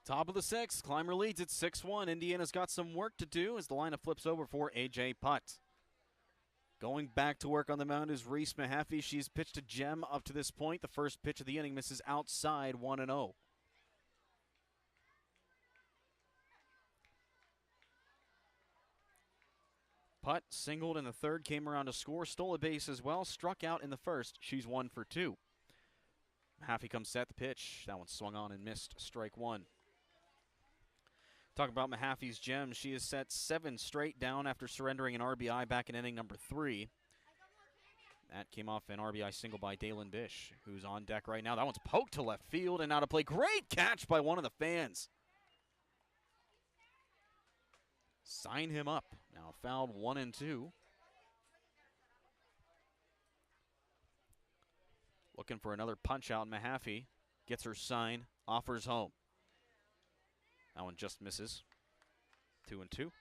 Top of the 6th, Clymer leads at 6-1. Indiana's got some work to do as the lineup flips over for A.J. Putt. Going back to work on the mound is Reese Mahaffey. She's pitched a gem up to this point. The first pitch of the inning misses outside, 1-0. Putt singled in the third, came around to score, stole a base as well, struck out in the first. She's 1 for 2. Mahaffey comes set the pitch. That one swung on and missed, strike 1. Talk about Mahaffey's gem. She has set 7 straight down after surrendering an RBI back in inning number 3. That came off an RBI single by Dalen Bish, who's on deck right now. That one's poked to left field and out of play. Great catch by one of the fans. Sign him up. Now fouled 1-2. Looking for another punch out. Mahaffey gets her sign, offers home. That one just misses. 2-2.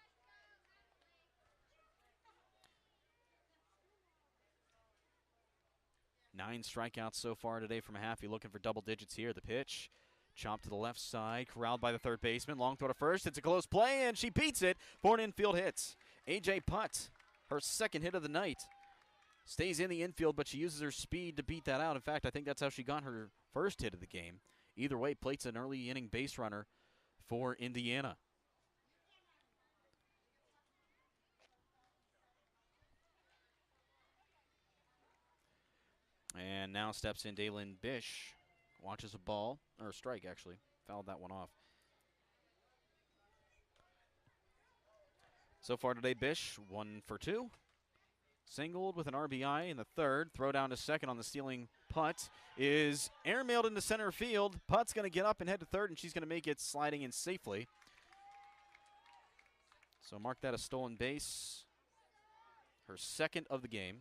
Nine strikeouts so far today from Mahaffey, looking for double digits here. The pitch, chopped to the left side, corralled by the third baseman. Long throw to first. It's a close play, and she beats it for an infield hit. A.J. Putt, her second hit of the night. Stays in the infield, but she uses her speed to beat that out. In fact, I think that's how she got her first hit of the game. Either way, plates an early inning base runner for Indiana. And now steps in Dalen Bish. Watches a ball, or a strike actually. Fouled that one off. So far today, Bish 1 for 2. Singled with an RBI in the third. Throw down to second on the stealing putt is airmailed into center field. Putt's going to get up and head to third, and she's going to make it sliding in safely. So mark that a stolen base. Her second of the game.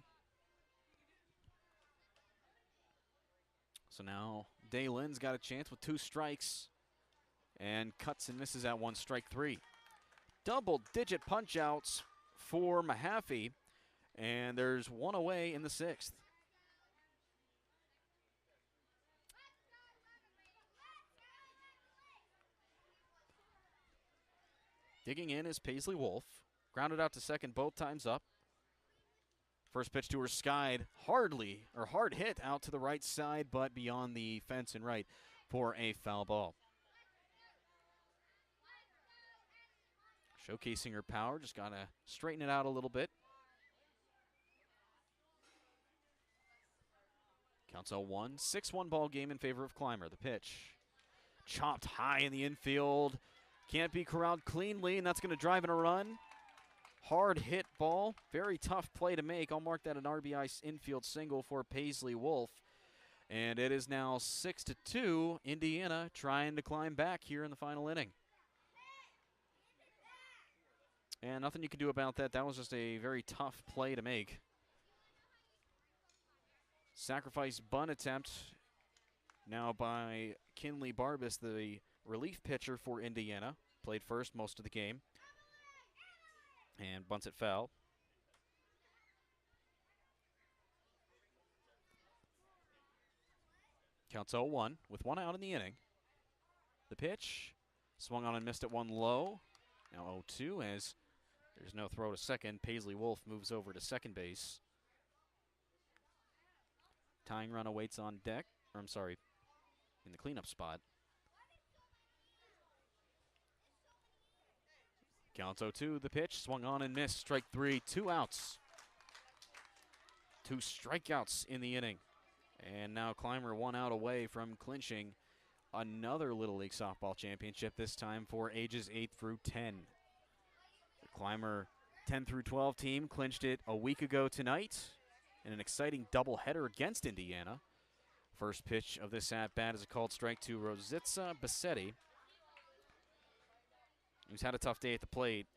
So now Dalen's got a chance with 2 strikes and cuts and misses at 1, strike 3. Double-digit punch-outs for Mahaffey. And there's 1 away in the 6th. Digging in is Paisley Wolf. Grounded out to second both times up. First pitch to her skied, hard hit out to the right side, but beyond the fence and right for a foul ball. Showcasing her power, just got to straighten it out a little bit. Counts 0-1, 6-1 ball game in favor of Clymer. The pitch chopped high in the infield. Can't be corralled cleanly, and that's going to drive in a run. Hard hit ball, very tough play to make. I'll mark that an RBI infield single for Paisley Wolf. And it is now 6-2, Indiana trying to climb back here in the final inning. And nothing you can do about that. That was just a very tough play to make. Sacrifice bunt attempt now by Kinley Barbas, the relief pitcher for Indiana. Played first most of the game. And bunts it foul. Counts 0-1 with one out in the inning. The pitch swung on and missed at one low. Now 0-2 as there's no throw to second. Paisley Wolf moves over to second base. Tying run awaits on deck. Or I'm sorry, in the cleanup spot. Counts 0-2, the pitch, swung on and missed, strike three, 2 outs. 2 strikeouts in the inning. And now Clymer 1 out away from clinching another Little League Softball Championship, this time for ages 8 through 10. The Clymer 10 through 12 team clinched it a week ago tonight in an exciting doubleheader against Indiana. First pitch of this at-bat is a called strike to Rositza Bassetti, who's had a tough day at the plate.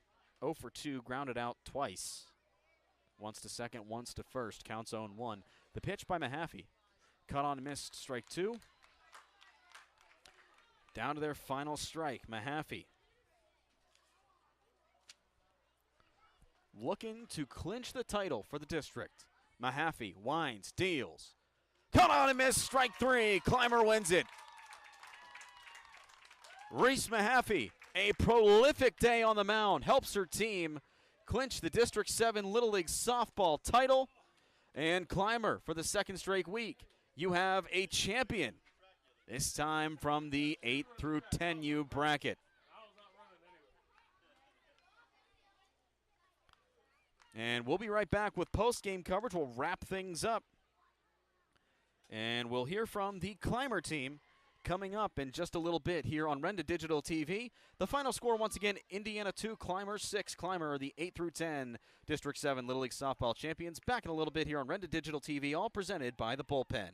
0 for 2, grounded out twice. Once to second, once to first. Counts 0-1. The pitch by Mahaffey. Cut on, missed, strike 2. Down to their final strike, Mahaffey. Looking to clinch the title for the district. Mahaffey winds, deals. Cut on and missed, strike 3. Clymer wins it. Reese Mahaffey, a prolific day on the mound, helps her team clinch the District 7 Little League Softball title. And Clymer, for the second straight week, you have a champion, this time from the 8 through 10U bracket. And we'll be right back with post-game coverage. We'll wrap things up. And we'll hear from the Clymer team coming up in just a little bit here on Renda Digital TV. The final score, once again, Indiana 2, Clymer 6. Clymer are the 8 through 10 District 7 Little League Softball champions. Back in a little bit here on Renda Digital TV, all presented by the Bullpen.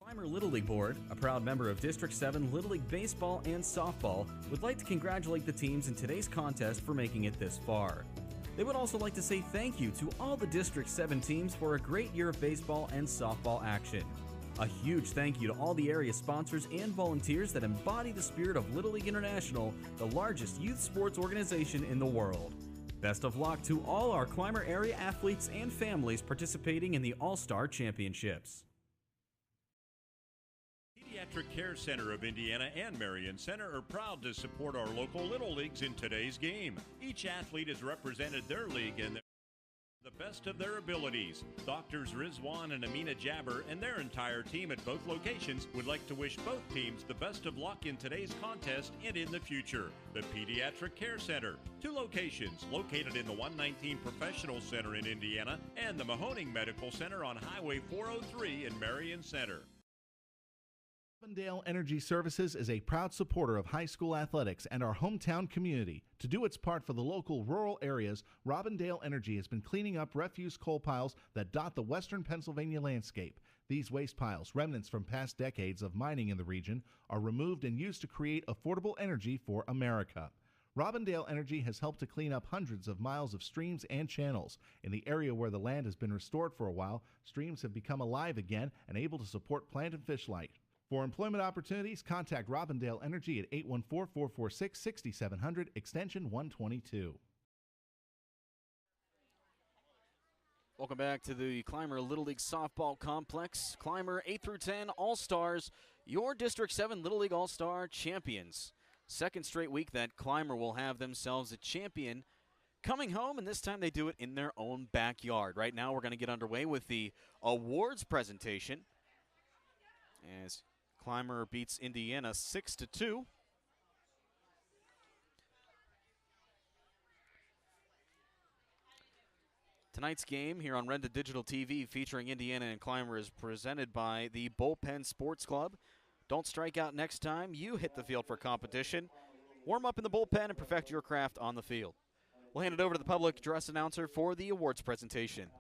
Clymer Little League Board, a proud member of District 7 Little League Baseball and Softball, would like to congratulate the teams in today's contest for making it this far. They would also like to say thank you to all the District 7 teams for a great year of baseball and softball action. A huge thank you to all the area sponsors and volunteers that embody the spirit of Little League International, the largest youth sports organization in the world. Best of luck to all our Clymer area athletes and families participating in the All-Star Championships. Pediatric Care Center of Indiana and Marion Center are proud to support our local Little Leagues in today's game. Each athlete has represented their league and the best of their abilities. Doctors Rizwan and Amina Jabber and their entire team at both locations would like to wish both teams the best of luck in today's contest and in the future. The Pediatric Care Center, 2 locations located in the 119 Professional Center in Indiana and the Mahoning Medical Center on Highway 403 in Marion Center. Robindale Energy Services is a proud supporter of high school athletics and our hometown community. To do its part for the local rural areas, Robindale Energy has been cleaning up refuse coal piles that dot the western Pennsylvania landscape. These waste piles, remnants from past decades of mining in the region, are removed and used to create affordable energy for America. Robindale Energy has helped to clean up hundreds of miles of streams and channels. In the area where the land has been restored for a while, streams have become alive again and able to support plant and fish life. For employment opportunities, contact Robindale Energy at 814-446-6700, extension 122. Welcome back to the Clymer Little League Softball Complex. Clymer 8 through 10 All-Stars, your District 7 Little League All-Star champions. Second straight week that Clymer will have themselves a champion coming home, and this time they do it in their own backyard. Right now we're going to get underway with the awards presentation as Clymer beats Indiana 6-2. Tonight's game here on Renda Digital TV featuring Indiana and Clymer is presented by the Bullpen Sports Club. Don't strike out next time you hit the field for competition. Warm up in the bullpen and perfect your craft on the field. We'll hand it over to the public address announcer for the awards presentation.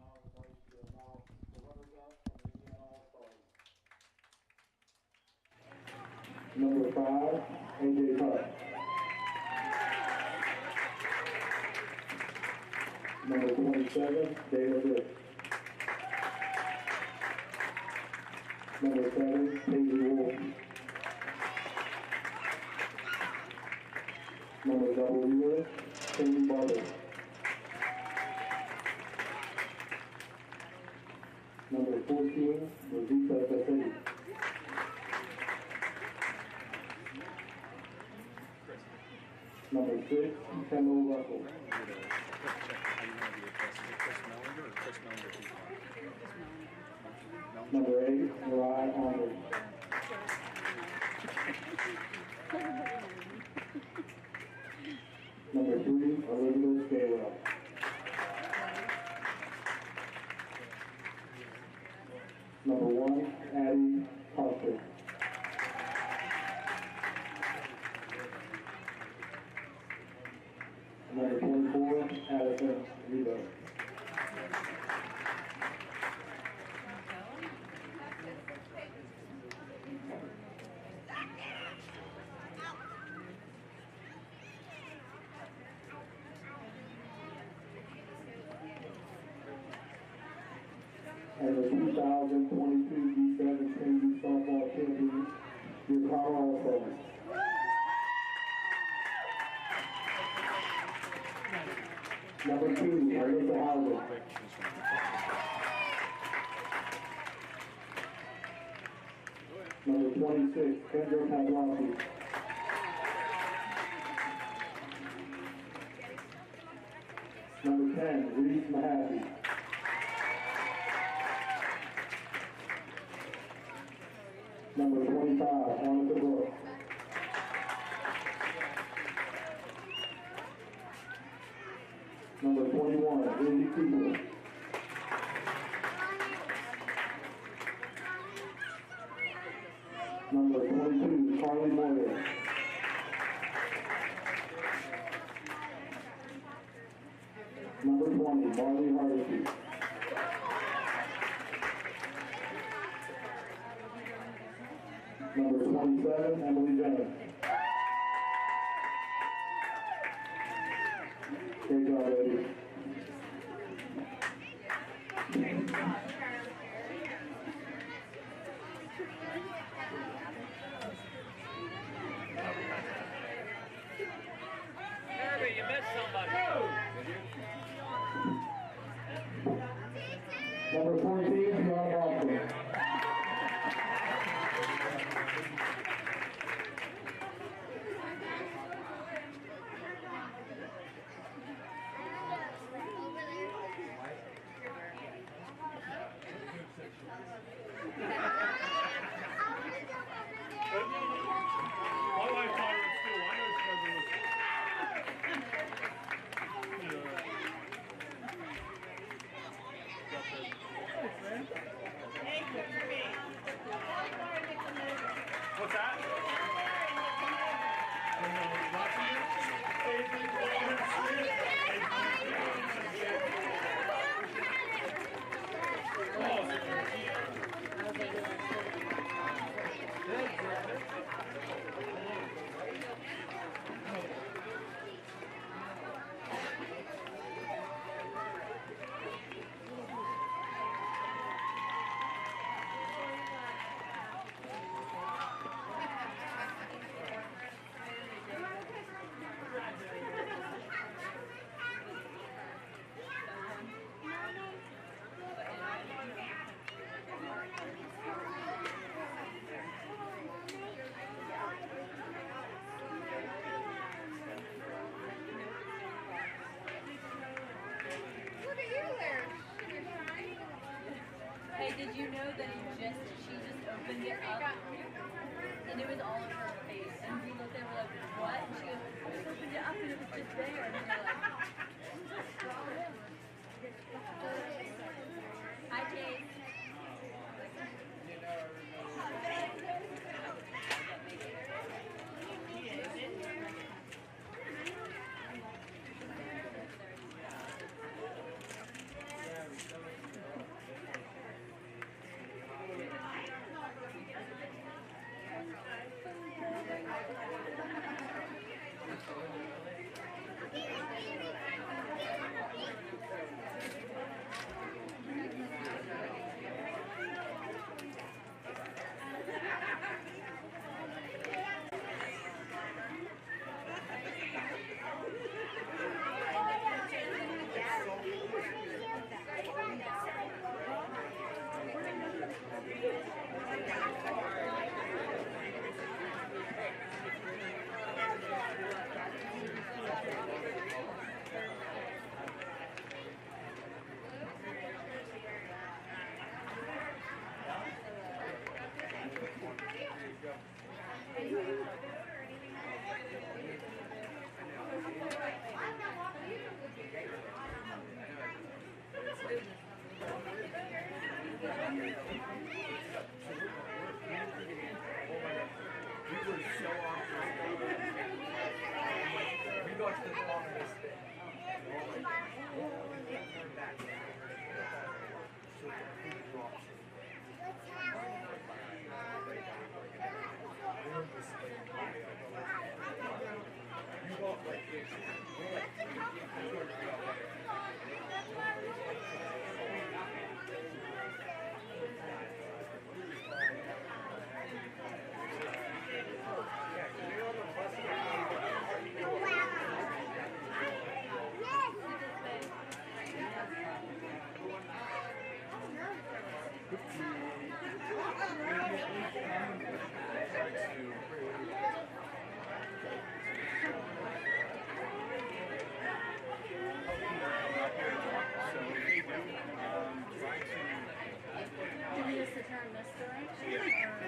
Number 5, AJ Putt. Number 27, David Rich. Number 7, Paisley Wolf. Number W, Cindy Barber. Number 14, Rosita Bassetti. Number 6, Kendall Russell. Number 8, Mariah Arnold. Number 3, Elizabeth Gaylor. Number 1, Addie Coster. Number 24, Addison Reba. And the 2022 D7 softball champions, your Clymer All-Stars. Number 2, Alyssa Howard. Number 26, Kendra Pavlowski. Number 10, Reese Mahaffey. Number 25, Monica Brooks. Number 21, Izzy Cooper. Number 22, Carly Moyer. Number 20, Marley Hardesty. Number 27, Emily Jenner. Great job, ladies. Herbie, you missed somebody. Number 14, John Boston. What's that? Did you know that she just opened it up and it was all over her face? And we looked at her like, what? And she goes, I just opened it up and it was just there. And we were like, hi, Chase.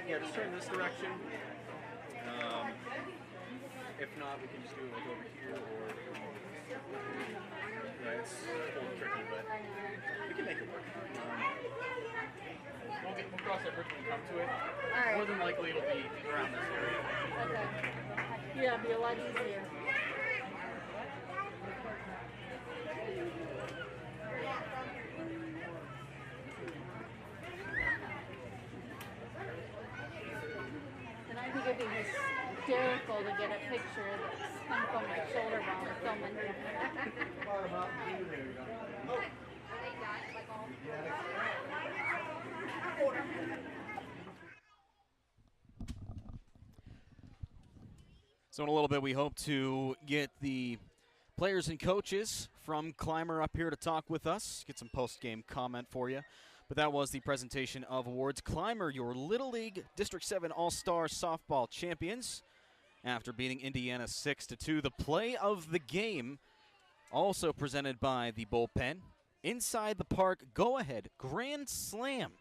Yeah, just turn this direction. If not, we can just do it like over here or. Yeah, it's a little tricky, but we can make it work. We'll cross that bridge when we come to it. All right. More than likely, it'll be around this area. Okay. Yeah, it'd be a lot easier. And I think it'd be hysterical to get a picture that's hung from my shoulder while I'm filming. So in a little bit, we hope to get the players and coaches from Clymer up here to talk with us, get some post-game comment for you. But that was the presentation of awards. Clymer, your Little League District 7 All-Star Softball champions after beating Indiana 6-2. The play of the game also presented by the Bullpen. Inside the park, go-ahead grand slam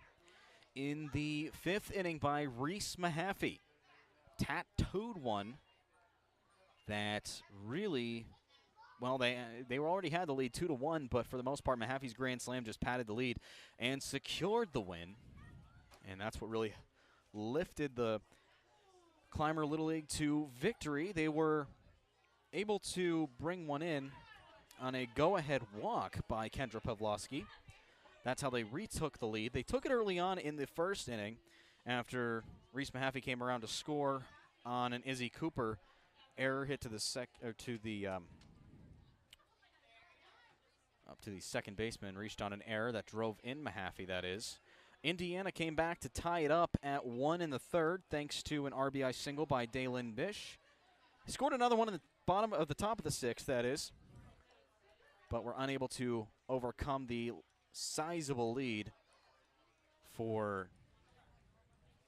in the 5th inning by Reese Mahaffey. Tattooed one that really, well, they already had the lead 2-1, but for the most part, Mahaffey's grand slam just padded the lead and secured the win. And that's what really lifted the Clymer Little League to victory. They were able to bring one in on a go-ahead walk by Kendra Pavlovsky. That's how they retook the lead. They took it early on in the 1st inning after Reese Mahaffey came around to score on an Izzy Cooper error hit to the up to the second baseman, reached on an error that drove in Mahaffey, that is. Indiana came back to tie it up at 1 in the 3rd, thanks to an RBI single by Daylin Bish. He scored another one in the top of the 6th, that is, but were unable to overcome the sizable lead for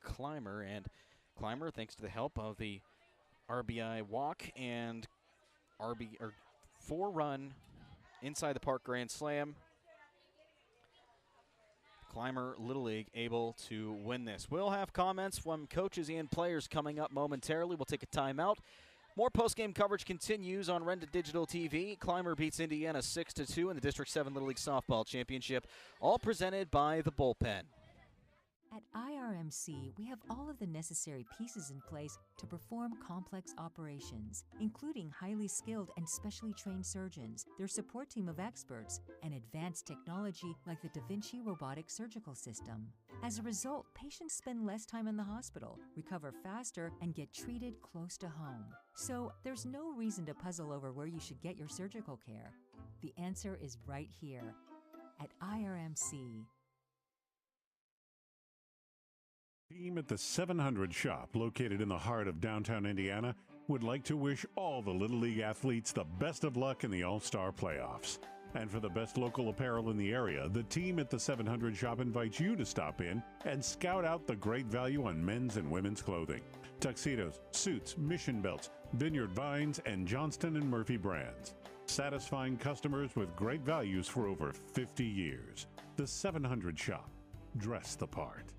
Clymer. And Clymer, thanks to the help of the RBI walk and 4-run inside the park grand slam, Clymer Little League able to win this. We'll have comments from coaches and players coming up momentarily. We'll take a timeout. More post-game coverage continues on Renda Digital TV. Clymer beats Indiana 6-2 in the District 7 Little League Softball Championship, all presented by the Bullpen. At IRMC, we have all of the necessary pieces in place to perform complex operations, including highly skilled and specially trained surgeons, their support team of experts, and advanced technology like the Da Vinci robotic surgical system. As a result, patients spend less time in the hospital, recover faster, and get treated close to home. So there's no reason to puzzle over where you should get your surgical care. The answer is right here at IRMC. Team at the 700 shop, located in the heart of downtown Indiana, would like to wish all the Little League athletes the best of luck in the All-Star playoffs. And for the best local apparel in the area, the team at the 700 shop invites you to stop in and scout out the great value on men's and women's clothing. Tuxedos, suits, mission belts, Vineyard Vines, and Johnston & Murphy brands. Satisfying customers with great values for over 50 years. The 700 shop. Dress the part.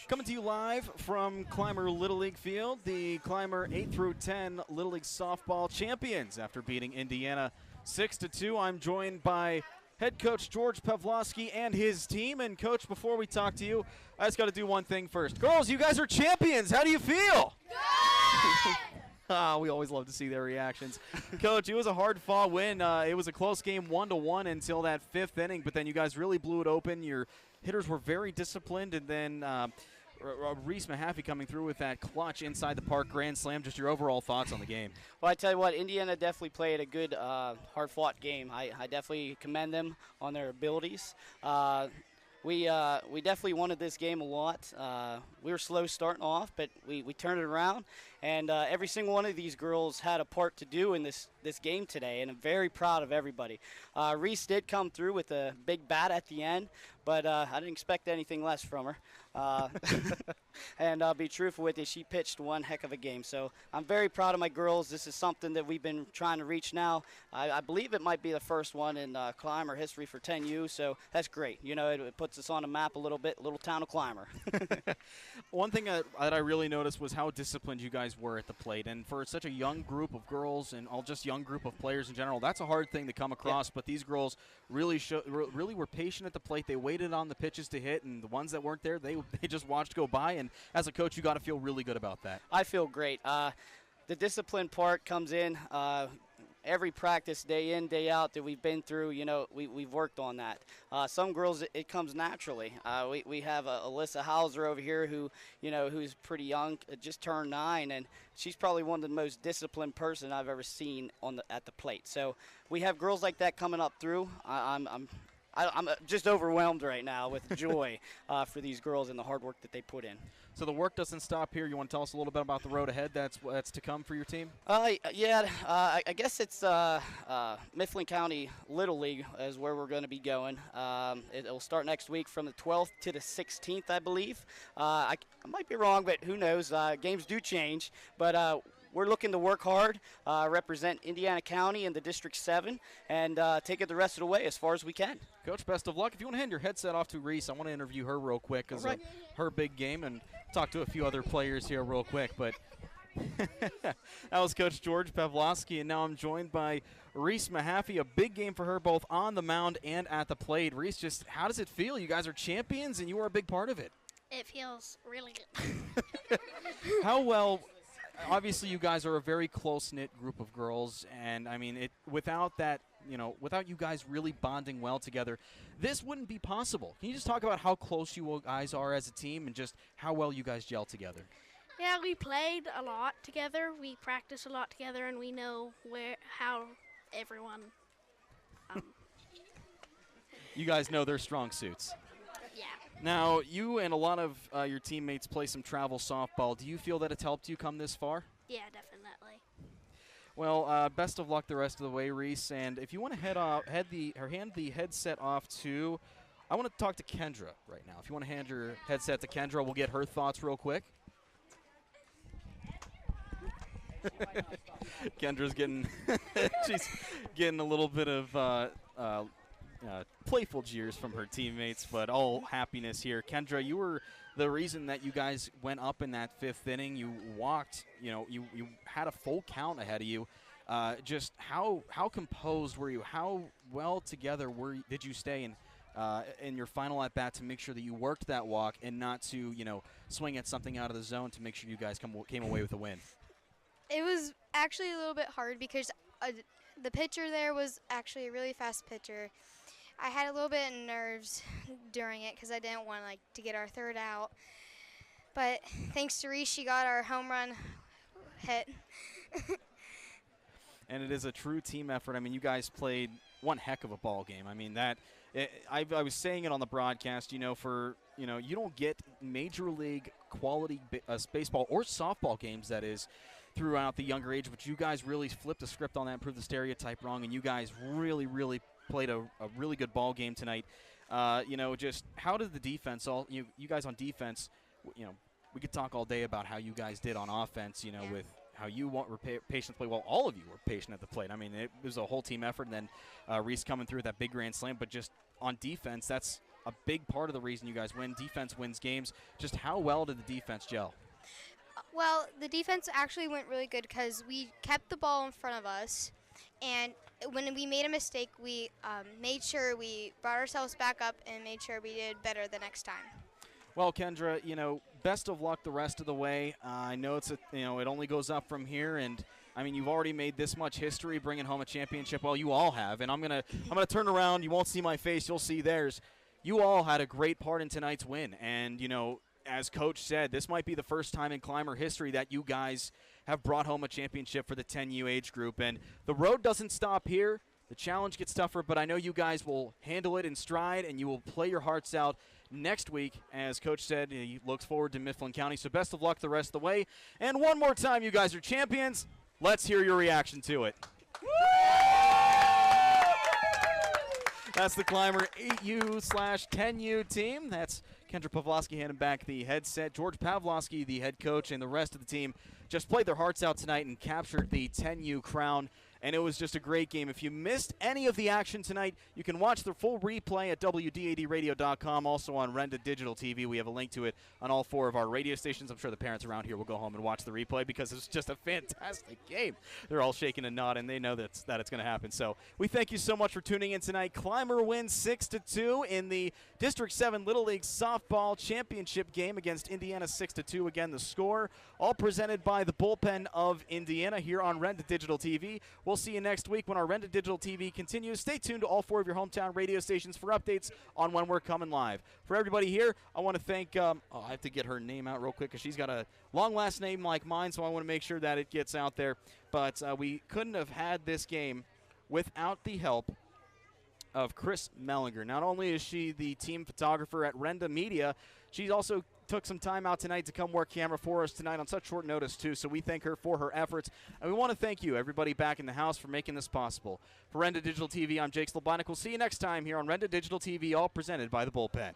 Coming to you live from Clymer Little League Field, the Clymer 8-10 Little League Softball champions. After beating Indiana 6-2, I'm joined by head coach George Pavlovsky and his team. And coach, before we talk to you, I just got to do one thing first. Girls, you guys are champions. How do you feel? We always love to see their reactions. Coach, it was a hard-fought win. It was a close game, 1-1 until that fifth inning, but then you guys really blew it open. Your hitters were very disciplined, and then Reese Mahaffey coming through with that clutch inside the park grand slam. Just your overall thoughts on the game. Well, I tell you what, Indiana definitely played a good, hard-fought game. I definitely commend them on their abilities. We definitely wanted this game a lot. We were slow starting off, but we turned it around, and every single one of these girls had a part to do in this game today, and I'm very proud of everybody. Reese did come through with a big bat at the end, but I didn't expect anything less from her. And I'll be truthful with you, she pitched one heck of a game. So I'm very proud of my girls. This is something that we've been trying to reach now. I believe it might be the first one in Clymer history for 10U, so that's great. You know, it puts us on the map a little bit, little town of Clymer. One thing that I really noticed was how disciplined you guys were at the plate. And for such a young group of girls and all just young group of players in general, that's a hard thing to come across. Yeah. But these girls really were patient at the plate. They waited on the pitches to hit, and the ones that weren't there, they just watched go by. And as a coach, you got to feel really good about that. I feel great. The discipline part comes in every practice, day in, day out that we've been through. You know, we've worked on that. Some girls, it comes naturally. We have Alyssa Hauser over here who's pretty young, just turned 9, and she's probably one of the most disciplined person I've ever seen at the plate. So we have girls like that coming up through. I'm just overwhelmed right now with joy for these girls and the hard work that they put in. So the work doesn't stop here. You want to tell us a little bit about the road ahead that's to come for your team? I guess it's Mifflin County Little League is where we're going to be going. It'll start next week from the 12th to the 16th, I believe. I might be wrong, but who knows? Games do change, but we're looking to work hard, represent Indiana County in the District 7, and take it the rest of the way as far as we can. Coach, best of luck. If you want to hand your headset off to Reese, I want to interview her real quick because of her big game and talk to a few other players here real quick. But that was Coach George Pavlovsky, and now I'm joined by Reese Mahaffey. A big game for her both on the mound and at the plate. Reese, just how does it feel? You guys are champions, and you are a big part of it. It feels really good. How well... Obviously, you guys are a very close-knit group of girls, and, I mean, without you guys really bonding well together, this wouldn't be possible. Can you just talk about how close you guys are as a team and just how well you guys gel together? Yeah, we played a lot together. We practice a lot together, and we know how everyone. You guys know their strong suits. Yeah. Now, you and a lot of your teammates play some travel softball. Do you feel that it's helped you come this far? Yeah, definitely. Well, best of luck the rest of the way, Reese. And if you want to hand the headset off to, I want to talk to Kendra right now. If you want to hand your headset to Kendra, we'll get her thoughts real quick. Kendra's getting, she's getting a little bit of playful jeers from her teammates, but all happiness here. Kendra, you were the reason that you guys went up in that 5th inning. You walked, you had a full count ahead of you. Just how composed were you? How well together did you stay in your final at bat to make sure that you worked that walk and not to swing at something out of the zone to make sure you guys came away with a win? It was actually a little bit hard because the pitcher there was actually a really fast pitcher. I had a little bit of nerves during it because I didn't want to get our 3rd out. But thanks to Reese, she got our home run hit. And it is a true team effort. I mean, you guys played one heck of a ball game. I mean, I was saying it on the broadcast, you don't get major league quality baseball or softball games, that is, throughout the younger age, but you guys really flipped the script on that and proved the stereotype wrong, and you guys really, really played a really good ball game tonight. Just how did the defense, you guys on defense, we could talk all day about how you guys did on offense, with how you were patient to play. Well, all of you were patient at the plate. I mean, it was a whole team effort, and then Reese coming through with that big grand slam, but just on defense, that's a big part of the reason you guys win. Defense wins games. Just how well did the defense gel? Well, the defense actually went really good because we kept the ball in front of us, and when we made a mistake, we made sure we brought ourselves back up and made sure we did better the next time. Well, Kendra, best of luck the rest of the way. I know it only goes up from here, and I mean, you've already made this much history bringing home a championship. Well, you all have, and I'm gonna turn around. You won't see my face. You'll see theirs. You all had a great part in tonight's win, and as Coach said, this might be the first time in Clymer history that you guys have brought home a championship for the 10U age group. And the road doesn't stop here. The challenge gets tougher, but I know you guys will handle it in stride, and you will play your hearts out next week. As Coach said, he looks forward to Mifflin County. So best of luck the rest of the way. And one more time, you guys are champions. Let's hear your reaction to it. That's the Clymer 8U/10U team. That's Kendra Pavlovsky handing back the headset. George Pavlovsky, the head coach, and the rest of the team just played their hearts out tonight and captured the 10U crown. And it was just a great game. If you missed any of the action tonight, you can watch the full replay at WDADradio.com. Also on Renda Digital TV. We have a link to it on all 4 of our radio stations. I'm sure the parents around here will go home and watch the replay because it's just a fantastic game. They're all shaking and nodding. They know that it's going to happen. So we thank you so much for tuning in tonight. Clymer wins 6-2 in the District 7 Little League Softball Championship game against Indiana 6-2. Again, the score, all presented by the Bullpen of Indiana here on Renda Digital TV. We'll see you next week when our Renda Digital TV continues. Stay tuned to all 4 of your hometown radio stations for updates on when we're coming live. For everybody here, I want to thank, I have to get her name out real quick because she's got a long last name like mine, so I want to make sure that it gets out there. But we couldn't have had this game without the help of Chris Mellinger. Not only is she the team photographer at Renda Media, she also took some time out tonight to come work camera for us tonight on such short notice, too. So we thank her for her efforts. And we want to thank you, everybody back in the house, for making this possible. For Renda Digital TV, I'm Jake Slobonic. We'll see you next time here on Renda Digital TV, all presented by the Bullpen.